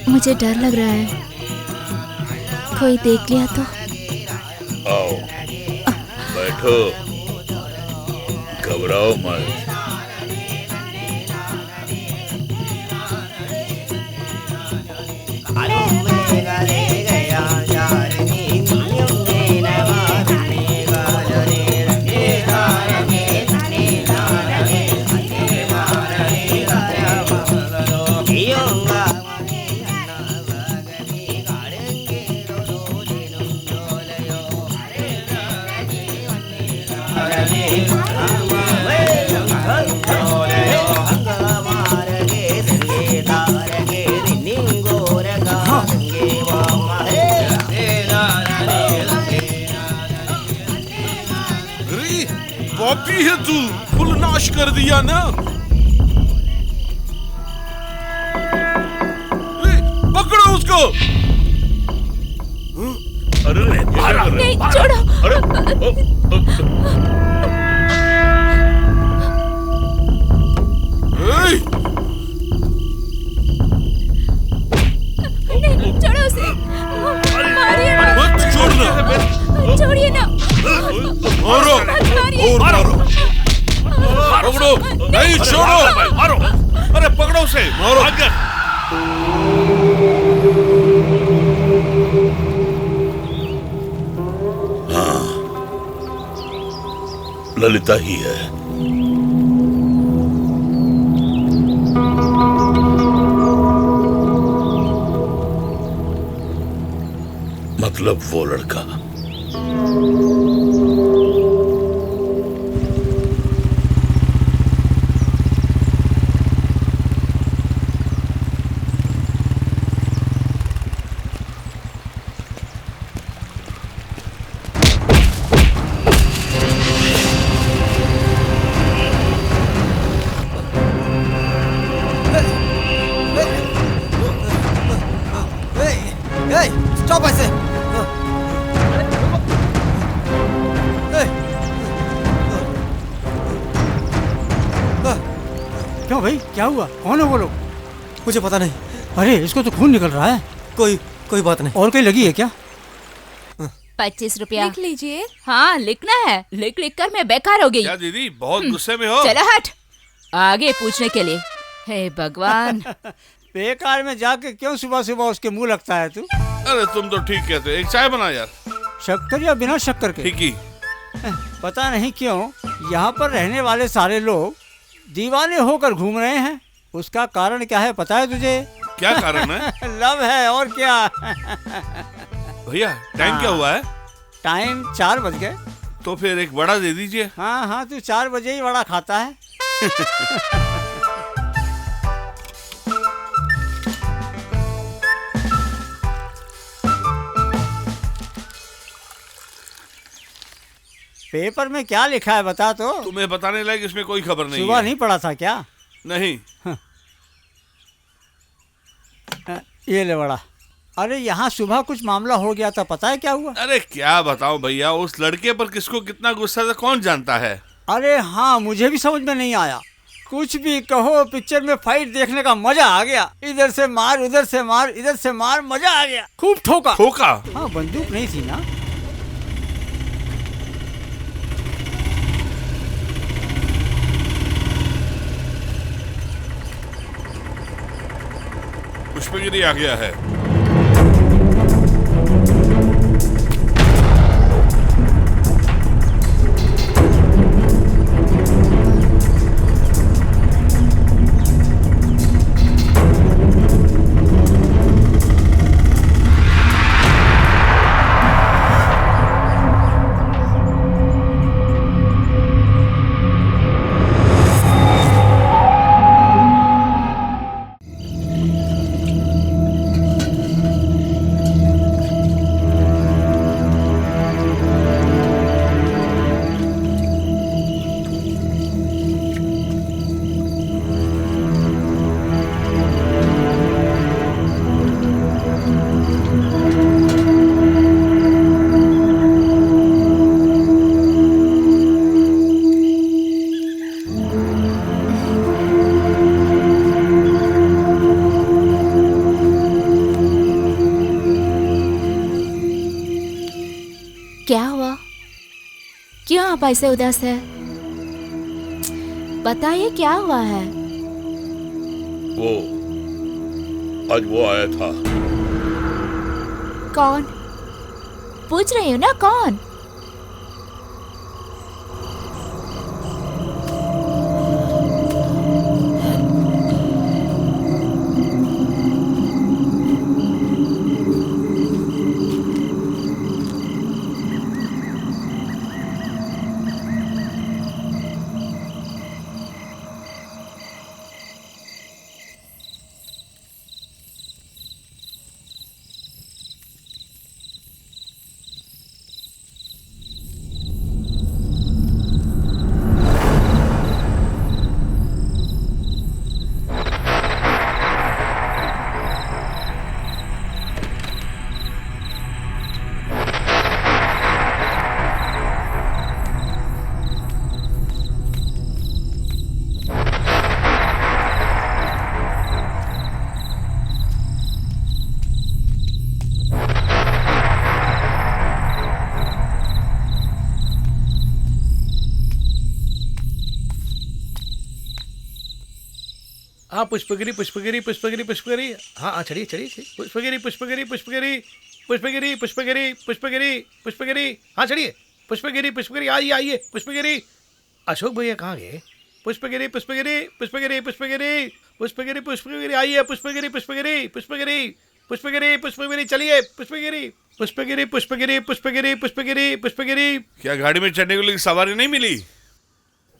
मुझे डर लग रहा है, कोई देख लिया तो। आओ बैठो, घबराओ मत। पापी है तू, फुल नाश कर दिया ना। पकड़ो उसको। अरे नहीं, छोड़ो। नहीं, छोड़ो उसे। मारिए मत छोड़ना। छोड़िए ना। मारो और मारो। पकड़ो, नहीं छोड़ो। मारो, अरे पकड़ो उसे, मारो। हाँ, ललिता ही है। मतलब वो लड़का। क्यों भाई, क्या हुआ? कौन है वो लोग? मुझे पता नहीं। अरे इसको तो खून निकल रहा है। कोई बात नहीं। और कहीं लगी है क्या? 25 रुपया। लिख लीजिए। हाँ लिखना है, लिख लिख कर मैं बेकार हो गई। क्या दीदी बहुत गुस्से में हो? चलो हट, आगे पूछने के लिए। हे भगवान। बेकार में जाके क्यों सुबह सुबह उसके मुंह लगता है तू? अरे तुम तो ठीक कहते हो, एक चाय बना यार। शक्कर या बिना शक्कर के? ठीक ही। पता नहीं क्यों यहाँ पर रहने वाले सारे लोग दीवाने होकर घूम रहे हैं। उसका कारण क्या है पता है तुझे? क्या कारण है? लव है, और क्या। भैया टाइम क्या हुआ है? टाइम 4 बज गए। तो फिर एक वड़ा दे दीजिए। हाँ, तू 4 बजे ही वड़ा खाता है। पेपर में क्या लिखा है बता तो? तुम्हें बताने लायक इसमें कोई खबर नहीं सुबह है। नहीं पढ़ा था क्या? नहीं। ये ले बड़ा। अरे यहाँ सुबह कुछ मामला हो गया था, पता है क्या हुआ? अरे क्या बताऊं भैया, उस लड़के पर किसको कितना गुस्सा था कौन जानता है। अरे हाँ, मुझे भी समझ में नहीं आया। कुछ भी कहो, पिक्चर में फाइट देखने का मजा आ गया। इधर से मार, उधर से मार, इधर से मार, मजा आ गया। खूब ठोका। हाँ, बंदूक नहीं थी ना। पुष्पगिरी आ गया है। क्या हुआ? क्यों आप ऐसे उदास है? बताइए क्या हुआ है? वो आज वो आया था। कौन? पूछ रही हूँ ना, कौन? हाँ पुष्पगिरी पुष्पगिरी पुष्पगिरी पुष्पगिरी। हाँ चढ़िए चढ़िए पुष्पगिरी पुष्पगिरी पुष्पगिरी पुष्पगिरी पुष्पगिरी पुष्पगिरी पुष्पगिरी। हाँ चढ़िए पुष्पगिरी पुष्पगिरी। आइए आइए पुष्पगिरी। अशोक भैया कहाँ गए? पुष्पगिरी पुष्पगिरी पुष्पगिरी पुष्पगिरी पुष्पगिरी पुष्पगिरी। आइए पुष्पगिरी पुष्पगिरी पुष्पगिरी पुष्पगिरी पुष्पगिरी। चलिए पुष्पगिरी पुष्पगिरी पुष्पगिरी पुष्पगिरी पुष्पगिरी पुष्पगिरी। क्या गाड़ी में चढ़ने के लिए सवारी नहीं मिली?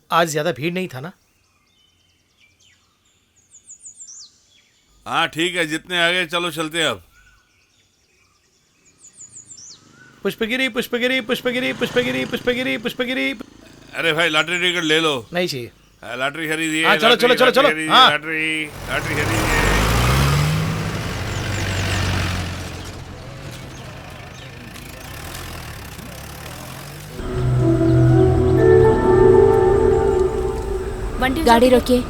आज ज्यादा भीड़ नहीं था ना। हाँ ठीक है, जितने आ गए चलो चलते हैं अब। पुष्पगिरी पुष्पगिरी पुष्पगिरी पुष्पगिरी पुष्पगिरी पुष्पगिरी। अरे भाई लॉटरी टिकट ले लो। नहीं चाहिए। लॉटरी खरीदिए। हाँ चलो चलो चलो चलो। हाँ लॉटरी लॉटरी खरीदिए। गाड़ी रोकिए।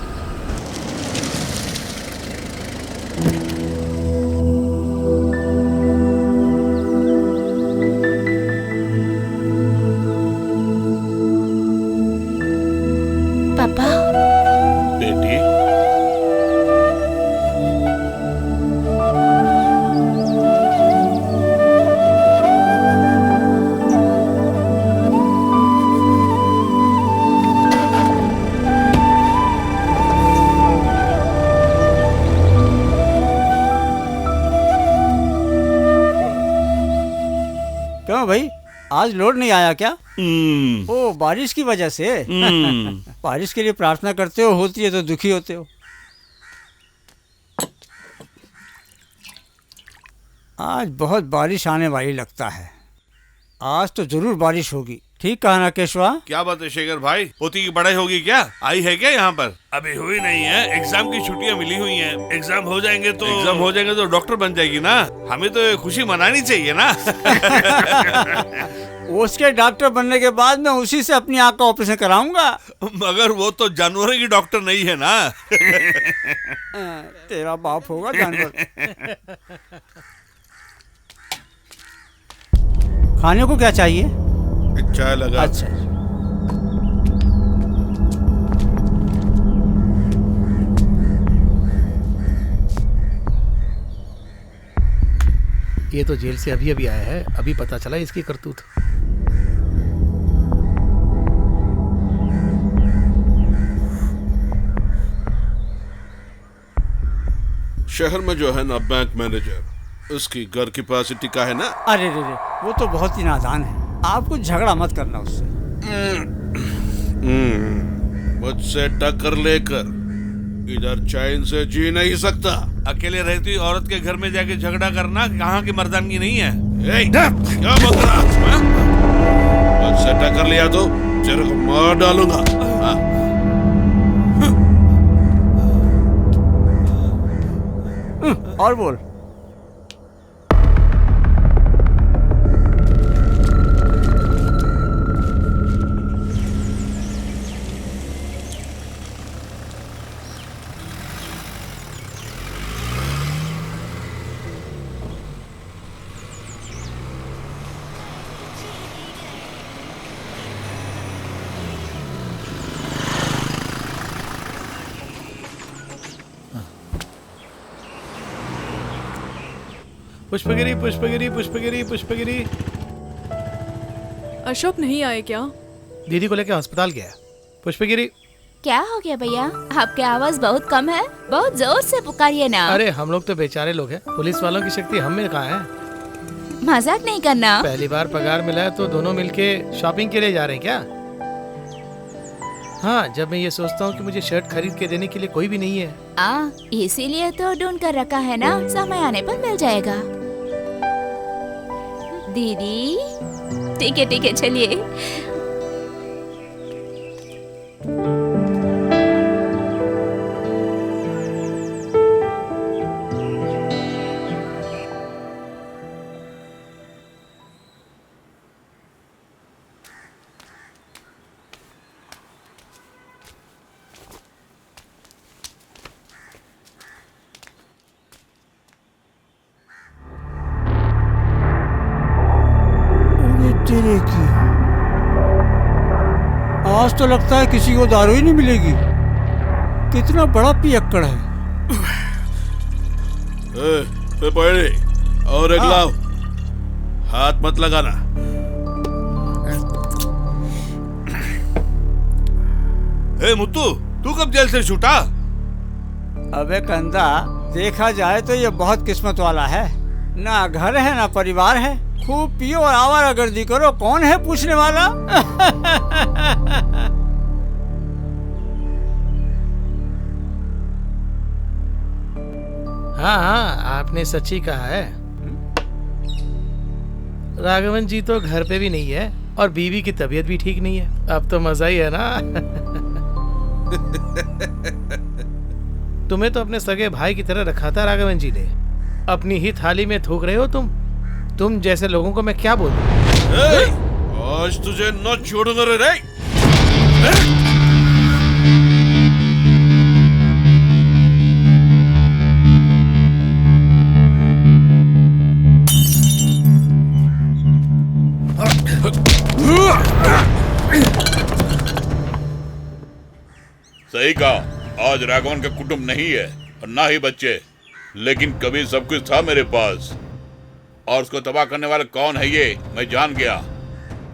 आज लोड नहीं आया क्या? हम्म, ओ, बारिश की वजह से? हम्म। बारिश के लिए प्रार्थना करते हो, होती है तो दुखी होते हो। आज बहुत बारिश आने वाली लगता है। आज तो जरूर बारिश होगी। ठीक कहा ना केशवा? क्या बात है शेखर भाई, पोती की पढ़ाई होगी क्या? आई है क्या यहाँ पर? अभी हुई नहीं है, एग्जाम की छुट्टियाँ मिली हुई हैं। एग्जाम हो जाएंगे तो डॉक्टर बन जाएगी ना। हमें तो ये खुशी मनानी चाहिए ना। उसके डॉक्टर बनने के बाद मैं उसी से अपनी आँख का ऑपरेशन कराऊंगा। मगर वो तो जानवरों की डॉक्टर नहीं है ना। तेरा बाप होगा जानवर। खाने को क्या चाहिए? चाय लगा। अच्छा। ये तो जेल से अभी अभी आया है, अभी पता चला इसकी करतूत। शहर में जो है ना बैंक मैनेजर, उसकी घर की पास ही टिका है ना। अरे रे रे, वो तो बहुत ही नादान है। आप कुछ झगड़ा मत करना उससे। मुझसे टक्कर लेकर इधर चैन से जी नहीं सकता। अकेले रहती हुई औरत के घर में जाके झगड़ा करना कहाँ की मर्दानगी नहीं है। क्या बोल रहा है? मुझसे टक्कर लिया तो तेरे को मार डालूंगा। और बोल। पुष्पगिरी पुष्पगिरी पुष्पगिरी पुष्पगिरी। अशोक नहीं आए क्या? दीदी को लेकर अस्पताल गया। पुष्पगिरी। क्या हो गया भैया? आपकी आवाज बहुत कम है, बहुत जोर से पुकारिए ना। अरे हम लोग तो बेचारे लोग हैं, पुलिस वालों की शक्ति हम में कहाँ है। मजाक नहीं करना। पहली बार पगार मिला है तो दोनों मिलके शॉपिंग के लिए जा रहे हैं क्या? हाँ, जब मैं ये सोचता हूँ कि मुझे शर्ट खरीद के देने के लिए कोई भी नहीं है। इसीलिए तो ढूंढ कर रखा है ना, समय आने पर मिल जाएगा। दीदी ठीक है चलिए। तेरे की आज तो लगता है किसी को दारू ही नहीं मिलेगी। कितना बड़ा पियक्कड़ है। पहले और एक लाओ, हाथ मत लगाना। मुत्तू, तू कब जेल से छूटा? अबे कंधा, देखा जाए तो ये बहुत किस्मत वाला है। ना घर है ना परिवार है। खूब पियो और आवारागर्दी करो, कौन है पूछने वाला? हाँ, आपने सच्ची कहा है। राघवन जी तो घर पे भी नहीं है और बीवी की तबीयत भी ठीक नहीं है। अब तो मजा ही है ना। तुम्हें तो अपने सगे भाई की तरह रखा था राघवन जी ने। अपनी ही थाली में थूक रहे हो तुम जैसे लोगों को मैं क्या बोलूं? आज तुझे न छोड़ूंगा रे। सही कहा, आज राघवन का कुटुंब नहीं है और ना ही बच्चे, लेकिन कभी सब कुछ था मेरे पास। और उसको तबाह करने वाला कौन है ये मैं जान गया।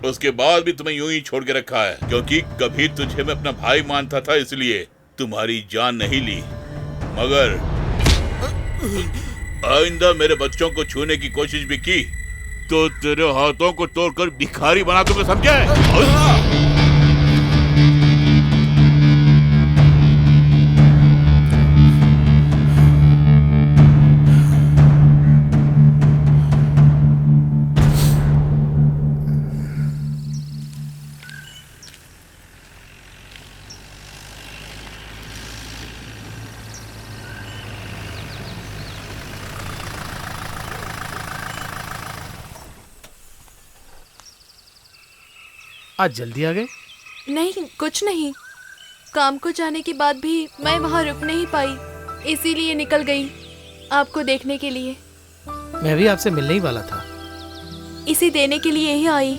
उसके बाद भी तुम्हें यूं ही छोड़ के रखा है, क्योंकि कभी तुझे मैं अपना भाई मानता था, इसलिए तुम्हारी जान नहीं ली। मगर आइंदा मेरे बच्चों को छूने की कोशिश भी की तो तेरे हाथों को तोड़कर भिखारी बना दूंगा, समझे? आज जल्दी आ गए? नहीं, कुछ नहीं। काम को जाने के बाद भी मैं वहाँ रुक नहीं पाई, इसीलिए निकल गई आपको देखने के लिए। मैं भी आपसे मिलने ही वाला था। इसे देने के लिए ही आई।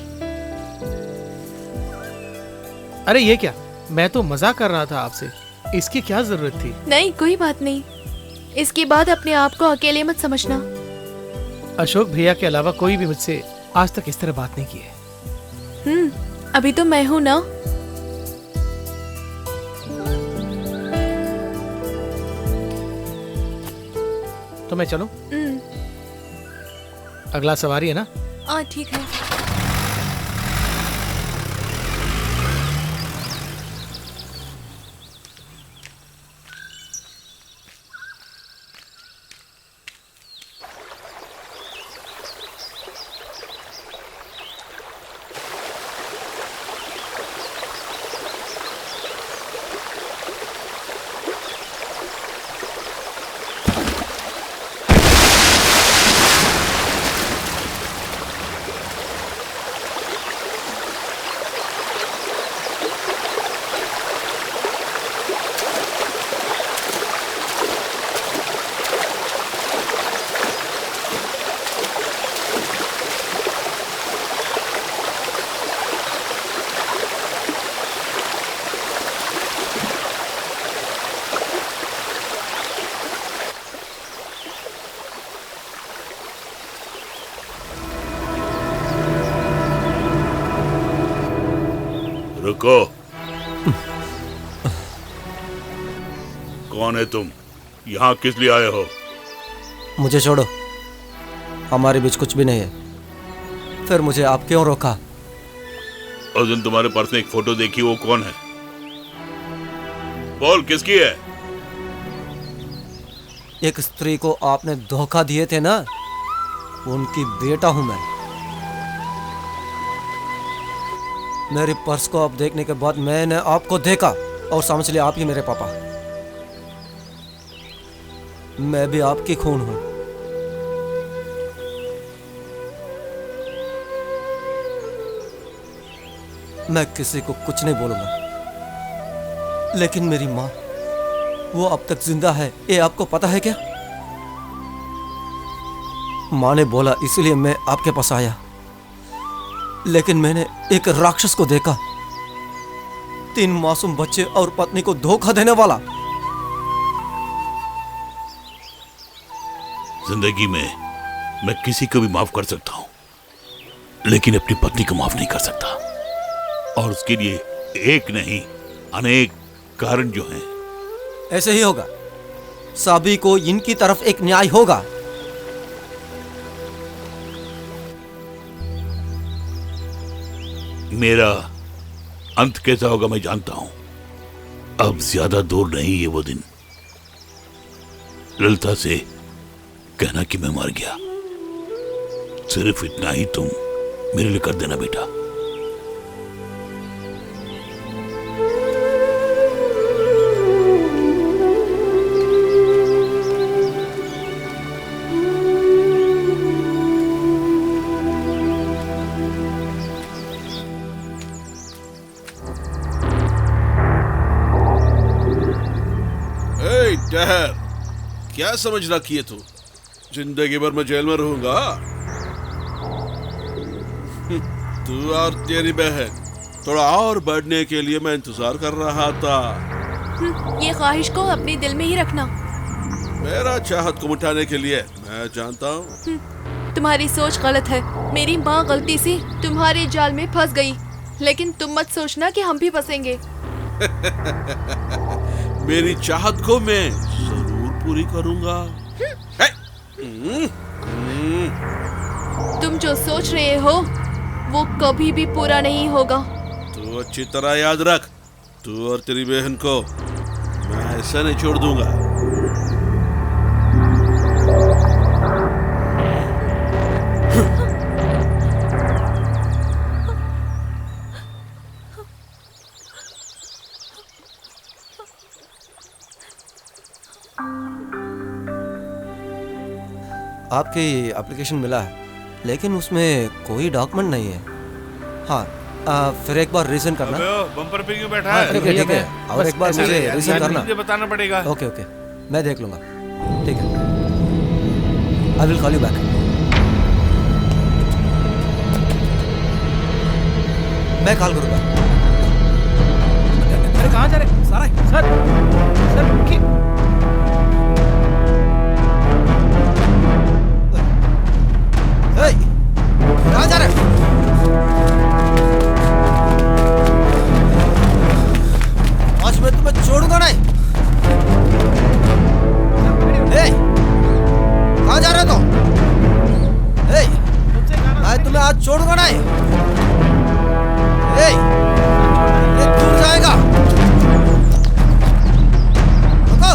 अरे ये क्या, मैं तो मजाक कर रहा था आपसे, इसकी क्या जरूरत थी? नहीं, कोई बात नहीं। इसके बाद अपने आप को अकेले मत समझना। अशोक भैया के अलावा कोई भी मुझसे आज तक इस तरह बात नहीं की है। अभी तो मैं हूं ना। तो मैं चलूं? अगला सवारी है ना? हाँ, ठीक है। रुको। कौन है तुम? यहाँ किस लिए आए हो? मुझे छोड़ो, हमारे बीच कुछ भी नहीं है। फिर मुझे आप क्यों रोका? उस दिन तुम्हारे पर्स में एक फोटो देखी, वो कौन है? बोल, किसकी है? एक स्त्री को आपने धोखा दिए थे ना, उनकी बेटा हूं मैं। मेरे पर्स को आप देखने के बाद मैंने आपको देखा और समझ लिया आप ही मेरे पापा। मैं भी आपकी खून हूं। मैं किसी को कुछ नहीं बोलूंगा, लेकिन मेरी माँ, वो अब तक जिंदा है, ये आपको पता है क्या? माँ ने बोला इसलिए मैं आपके पास आया, लेकिन मैंने एक राक्षस को देखा, 3 मासूम बच्चे और पत्नी को धोखा देने वाला। जिंदगी में मैं किसी को भी माफ कर सकता हूं, लेकिन अपनी पत्नी को माफ नहीं कर सकता, और उसके लिए एक नहीं अनेक कारण जो हैं। ऐसे ही होगा, सभी को इनकी तरफ एक न्याय होगा। मेरा अंत कैसा होगा मैं जानता हूं। अब ज्यादा दूर नहीं है वो दिन। ललिता से कहना कि मैं मर गया, सिर्फ इतना ही तुम मेरे लिए कर देना बेटा। डहर, क्या समझ रखी है तू? जिंदगी भर मैं जेल में रहूंगा? तू और तेरी बहन थोड़ा और बढ़ने के लिए मैं इंतजार कर रहा था। ये ख्वाहिश को अपने दिल में ही रखना। मेरा चाहत को मिटाने के लिए मैं जानता हूँ तुम्हारी सोच गलत है। मेरी माँ गलती से तुम्हारे जाल में फंस गई, लेकिन तुम मत सोचना कि हम भी फंसेंगे। मेरी चाहत को मैं जरूर पूरी करूंगा। तुम जो सोच रहे हो वो कभी भी पूरा नहीं होगा। तू अच्छी तरह याद रख, तू और तेरी बहन को मैं ऐसा नहीं छोड़ दूंगा। आपकी एप्लीकेशन मिला है, लेकिन उसमें कोई डॉक्यूमेंट नहीं है। हाँ, फिर एक बार रीजन करना। अबे ओ, बम्पर पे क्यों बैठा हाँ, है? ठीक है ठीक है, और एक बार मुझे रीजन करना। मुझे बताना पड़ेगा। ओके ओके, मैं देख लूँगा। ठीक है, I will call you back. मैं कॉल करूँगा। अरे कहाँ जा रहे सारा? सर सर रुकिए। कहाँ जा रहे? आज मैं तुम्हें छोड़ूंगा नहीं। कहाँ जा रहे तुम? मैं तुम्हें आज छोड़ूंगा नहीं। ये दूर जाएगा। रुको।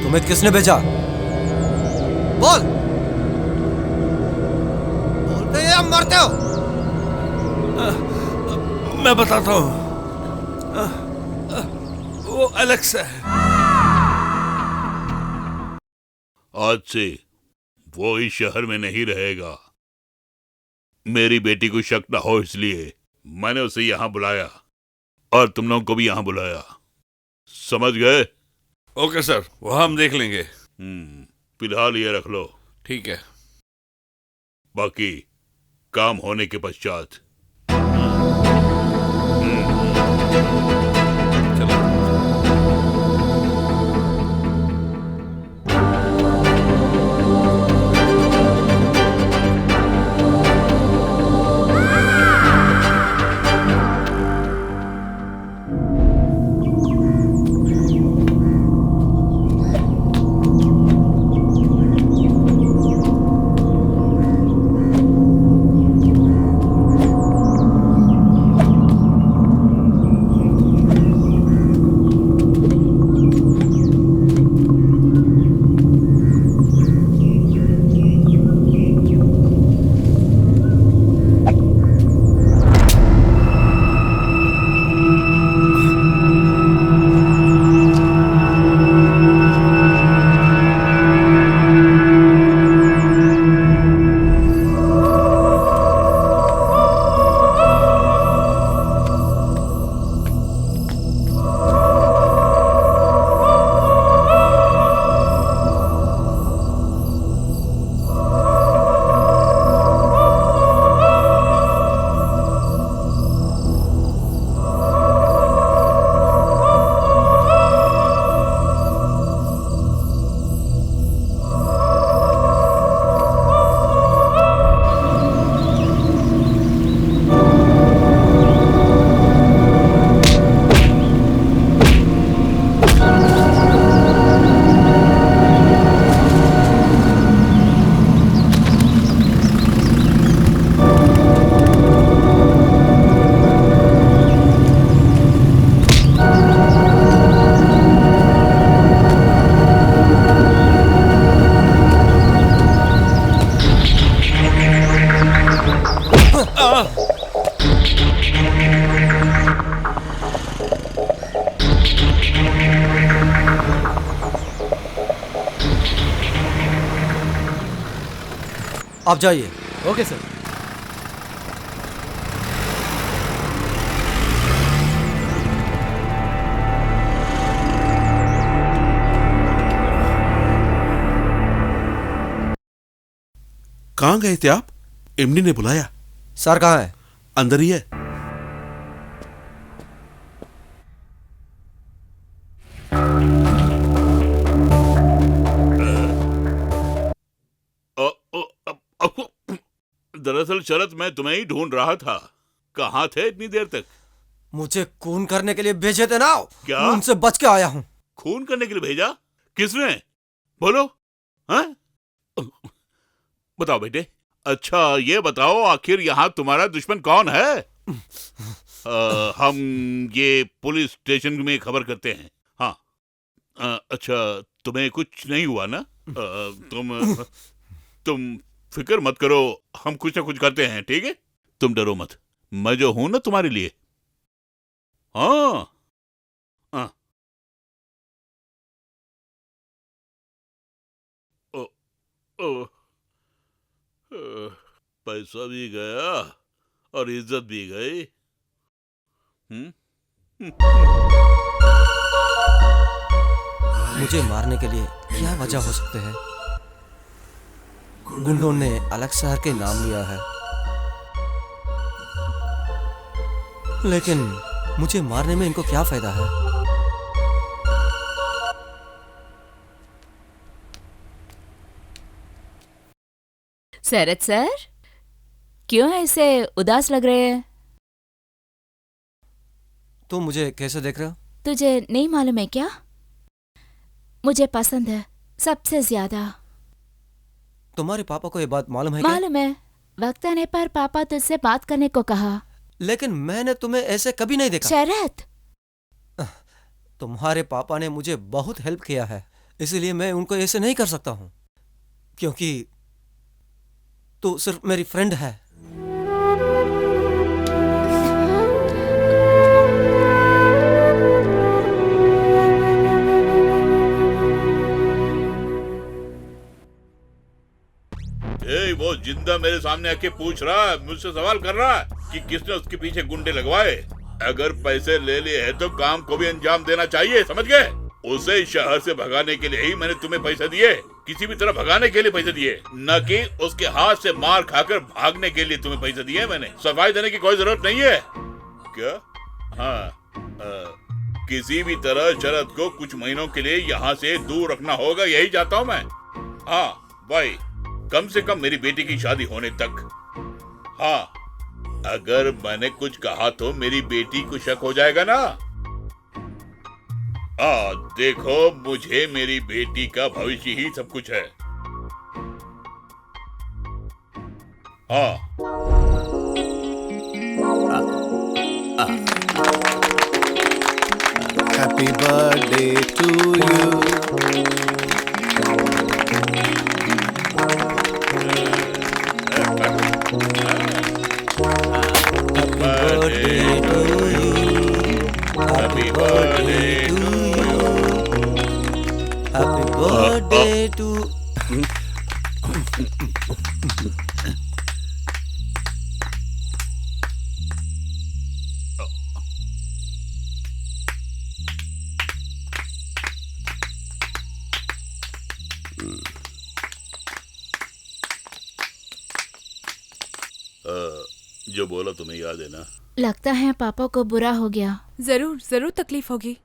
तुम्हें किसने भेजा? बोल। बोलते हैं या मरते हो? मैं बताता हूँ। वो एलेक्स है। आज से वो इस शहर में नहीं रहेगा। मेरी बेटी को शक न हो इसलिए मैंने उसे यहाँ बुलाया और तुम लोगों को भी यहाँ बुलाया। समझ गए? ओके सर, वो हम देख लेंगे। फिलहाल ये रख लो। ठीक है। बाकी काम होने के पश्चात। चलो। आप जाइए। Okay sir. कहाँ गए थे आप? एमडी ने बुलाया। सर कहाँ है? अंदर ही है। दरअसल शरद, मैं तुम्हें ही ढूंढ रहा था। कहाँ थे इतनी देर तक? मुझे खून करने के लिए भेजे थे ना। क्या? मैं उनसे बच के आया हूँ। खून करने के लिए भेजा? किसने? बोलो। हाँ? बताओ बेटे। अच्छा ये बताओ, आखिर यहाँ तुम्हारा दुश्मन कौन है? हम ये पुलिस स्टेशन में खबर करते हैं। हाँ। अच्छा, तुम्हें कुछ नहीं हुआ ना? तुम फिक्र मत करो, हम कुछ ना कुछ करते हैं, ठीक है? तुम डरो मत, मैं जो हूं ना तुम्हारे लिए। हाँ हाँ। ओ, ओ, पैसा भी गया और इज्जत भी गई। मुझे मारने के लिए क्या वजह हो सकते हैं? गुंडों ने अलग शहर के नाम लिया है, लेकिन मुझे मारने में इनको क्या फायदा है? शरद सर, क्यों ऐसे उदास लग रहे हैं? तुम मुझे कैसे देख रहे हो? तुझे नहीं मालूम है क्या? मुझे पसंद है सबसे ज्यादा। तुम्हारे पापा को ये बात मालूम है क्या? मालूम है, वक्त आने पर पापा तुझसे बात करने को कहा। लेकिन मैंने तुम्हें ऐसे कभी नहीं देखा। शरद, तुम्हारे पापा ने मुझे बहुत हेल्प किया है, इसलिए मैं उनको ऐसे नहीं कर सकता हूं, क्योंकि तू सिर्फ मेरी फ्रेंड है। वो जिंदा मेरे सामने आके पूछ रहा है, मुझसे सवाल कर रहा है कि किसने उसके पीछे गुंडे लगवाए। अगर पैसे ले लिए हैं तो काम को भी अंजाम देना चाहिए, समझ गए? उसे शहर से भगाने के लिए ही मैंने तुम्हें पैसे दिए, किसी भी तरह भगाने के लिए पैसे दिए, न कि उसके हाथ से मार खाकर भागने के लिए तुम्हें पैसे दिए मैंने। सफाई देने की कोई जरूरत नहीं है क्या? हाँ, किसी भी तरह शरद को कुछ महीनों के लिए यहाँ से दूर रखना होगा, यही चाहता हूँ मैं। हाँ भाई, कम से कम मेरी बेटी की शादी होने तक। हाँ, अगर मैंने कुछ कहा तो मेरी बेटी को शक हो जाएगा ना। देखो, मुझे मेरी बेटी का भविष्य ही सब कुछ है। हाँ। Happy birthday to you. Happy birthday to you. Happy birthday to जो बोला तुम्हें याद है ना? लगता है पापा को बुरा हो गया। जरूर जरूर तकलीफ होगी।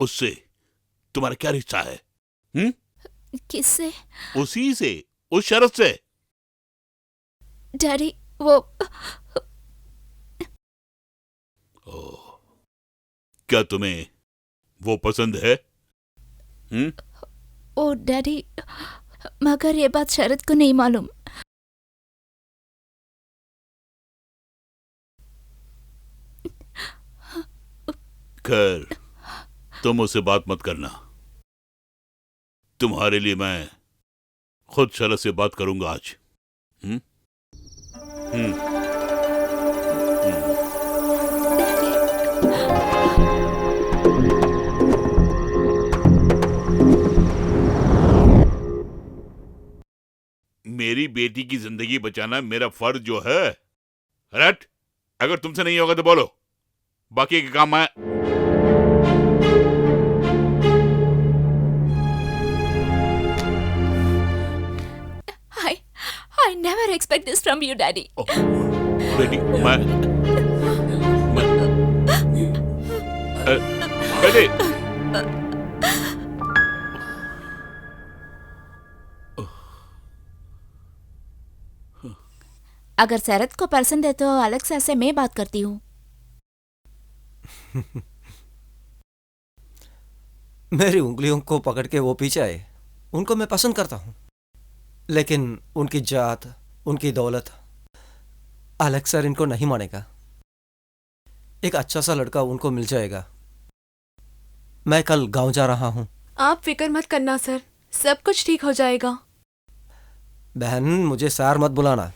उससे तुम्हारा क्या रिश्ता है? किससे? उसी से, उस शरद से। डैडी, वो क्या तुम्हें वो पसंद है? ओ डैडी, मगर ये बात शरद को नहीं मालूम। खैर, तुम उससे बात मत करना। तुम्हारे लिए मैं खुद शरद से बात करूंगा आज। हम्म? हम्म। मेरी बेटी की जिंदगी बचाना मेरा फर्ज जो है। रट, अगर तुमसे नहीं होगा तो बोलो, बाकी के काम मैं। I never expect this from you, Daddy. बेटी, बेटी, अगर शरद को पसंद है तो अलेक्सा से मैं बात करती हूँ। मेरी उंगलियों को पकड़ के वो पीछे आए, उनको मैं पसंद करता हूँ, लेकिन उनकी जात, उनकी दौलत, अलेक्सा इनको नहीं मानेगा। एक अच्छा सा लड़का उनको मिल जाएगा। मैं कल गांव जा रहा हूँ। आप फिक्र मत करना सर, सब कुछ ठीक हो जाएगा। बहन, मुझे सार मत बुलाना।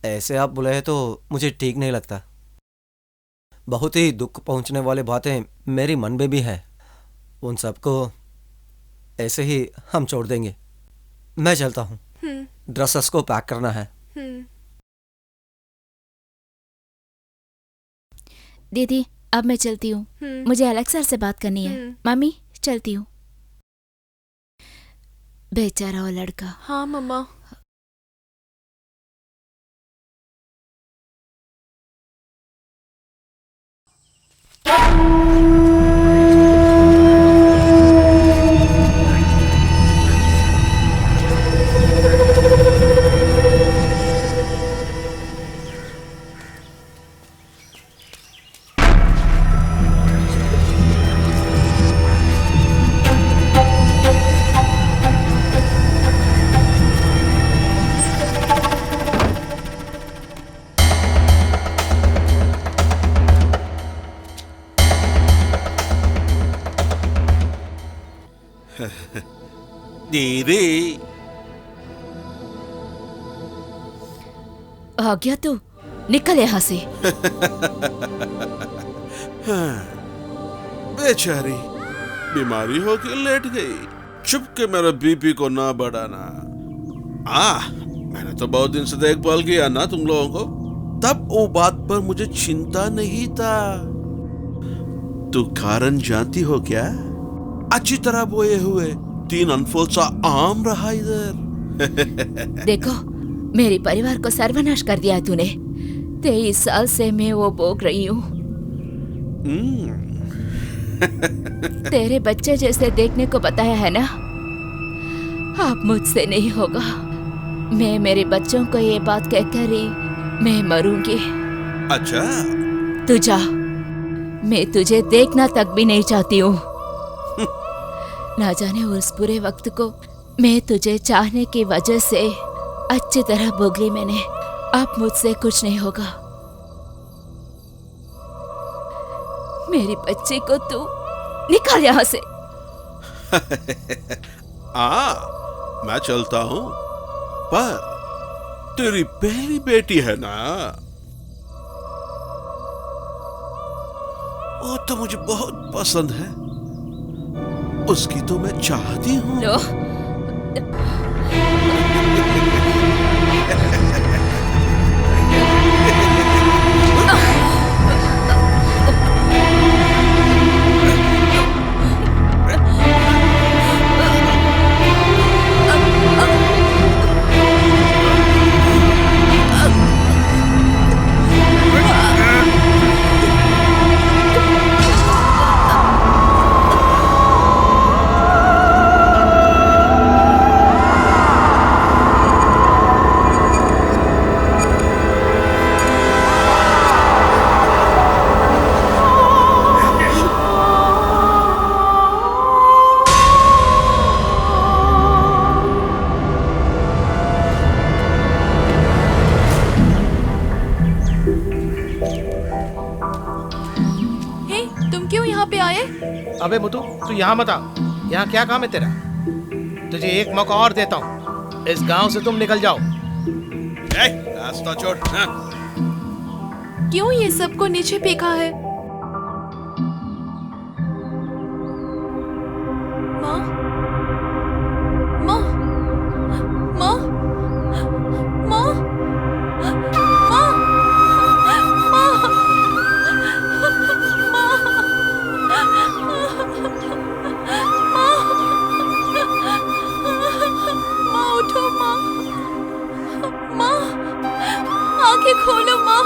ऐसे आप बुलाए तो मुझे ठीक नहीं लगता। बहुत ही दुख पहुंचने वाली बातें मेरी मन में भी है। उन सबको ऐसे ही हम छोड़ देंगे। मैं चलता हूँ, ड्रेसेस को पैक करना है। दीदी, अब मैं चलती हूँ, मुझे अलेक्सा से बात करनी है। मम्मी, चलती हूँ। बेचारा वो लड़का। हाँ मम्मा। दीदी, आ गया तू, निकल यहाँ से। हाँ, बेचारी बीमारी होके लेट गई। चुप के मेरा बीपी को ना बढ़ाना। मैंने तो बहुत दिन से देखभाल किया ना तुम लोगों को, तब वो बात पर मुझे चिंता नहीं था। तू कारण जानती हो क्या? अच्छी तरह बोए हुए 3 अनफोल्ड सा आम रहा इधर। देखो, मेरे परिवार को सर्वनाश कर दिया तूने। 23 साल से मैं वो भोग रही हूँ। तेरे बच्चे जैसे देखने को बताया है ना, अब मुझसे नहीं होगा। मैं मेरे बच्चों को ये बात कहकर ही मैं मरूंगी। अच्छा, तू जा, मैं तुझे देखना तक भी नहीं चाहती हूँ। ना जाने उस बुरे वक्त को मैं तुझे चाहने की वजह से अच्छी तरह भोग ली मैंने। अब मुझसे कुछ नहीं होगा। मेरी बच्ची को तू निकाल यहाँ से। मैं चलता हूँ, पर तेरी पहली बेटी है ना, वो तो मुझे बहुत पसंद है। उसकी तो मैं चाहती हूँ। अबे मुतु, तू यहाँ मत आ। यहाँ क्या काम है तेरा? तुझे एक मौका और देता हूँ, इस गांव से तुम निकल जाओ। रास्ता छोड़। हाँ। क्यों ये सबको नीचे फेंका है? माँ, माँ, माँ, माँ, माँ, माँ, उठो माँ, माँ, आंखें खोलो माँ,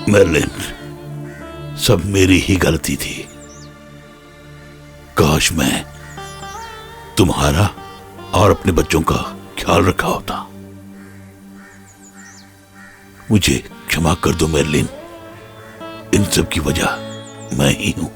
मेर्लिन, सब मेरी ही गलती थी। काश मैं तुम्हारा और अपने बच्चों का ख्याल रखा होता। मुझे क्षमा कर दो मेर्लिन, इन सब की वजह मैं ही हूं।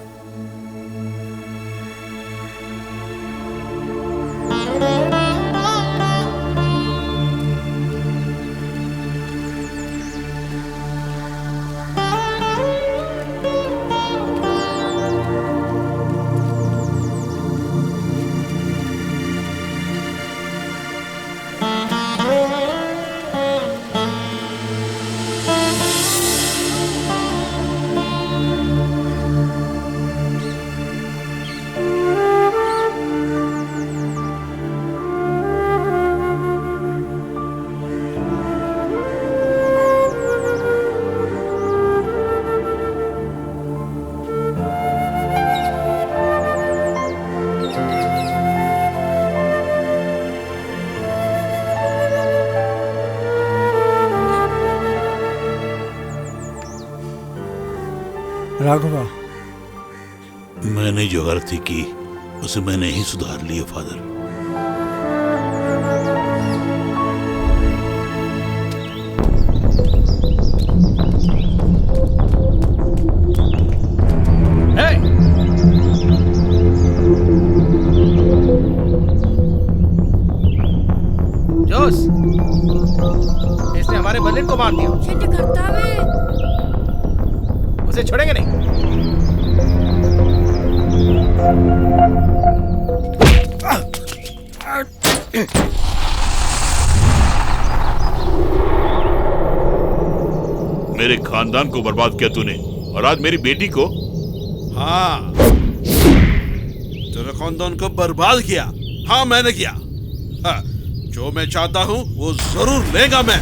राघवा, मैंने जो गलती की उसे मैंने ही सुधार लिया फादर। जोश, इसने हमारे बर्लिन को मार दिया। उसे छोड़ेंगे नहीं। मेरे खानदान को बर्बाद किया तूने और आज मेरी बेटी को। हाँ, तेरे खानदान को बर्बाद किया। हाँ, मैंने किया। हाँ, जो मैं चाहता हूँ वो जरूर लेगा मैं।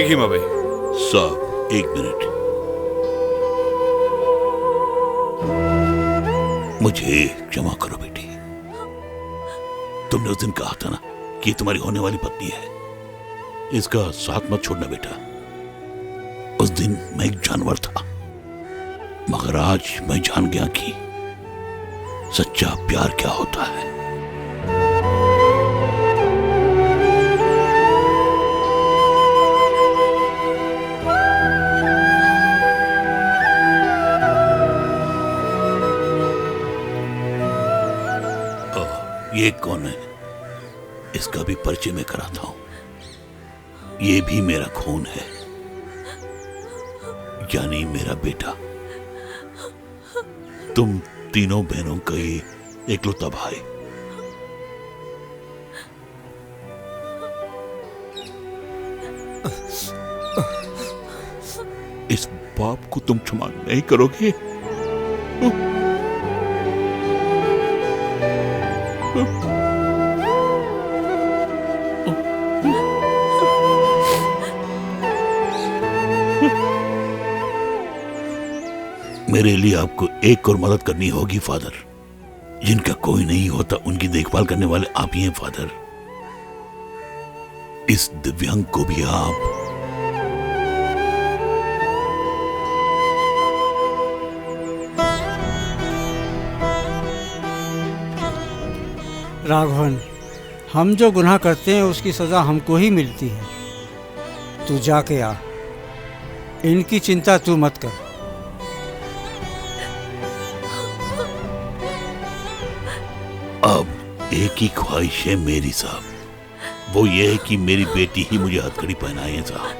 देखिए भाई। साहब, एक मिनट। मुझे क्षमा करो बेटी। तुमने उस दिन कहा था ना कि ये तुम्हारी होने वाली पत्नी है, इसका साथ मत छोड़ना बेटा। उस दिन मैं एक जानवर था, मगर आज मैं जान गया कि सच्चा प्यार क्या होता है। ये कौन है? इसका भी परिचय मैं कराता हूं। ये भी मेरा खून है, यानी मेरा बेटा। तुम तीनों बहनों का ये एकलौता भाई। इस बाप को तुम क्षमा नहीं करोगे? मेरे लिए आपको एक और मदद करनी होगी फादर। जिनका कोई नहीं होता उनकी देखभाल करने वाले आप ही हैं फादर। इस दिव्यांग को भी आप राघवन, हम जो गुनाह करते हैं उसकी सजा हमको ही मिलती है। तू जाके आ, इनकी चिंता तू मत कर। अब एक ही ख्वाहिश है मेरी साहब, वो ये है कि मेरी बेटी ही मुझे हथकड़ी पहनाए साहब।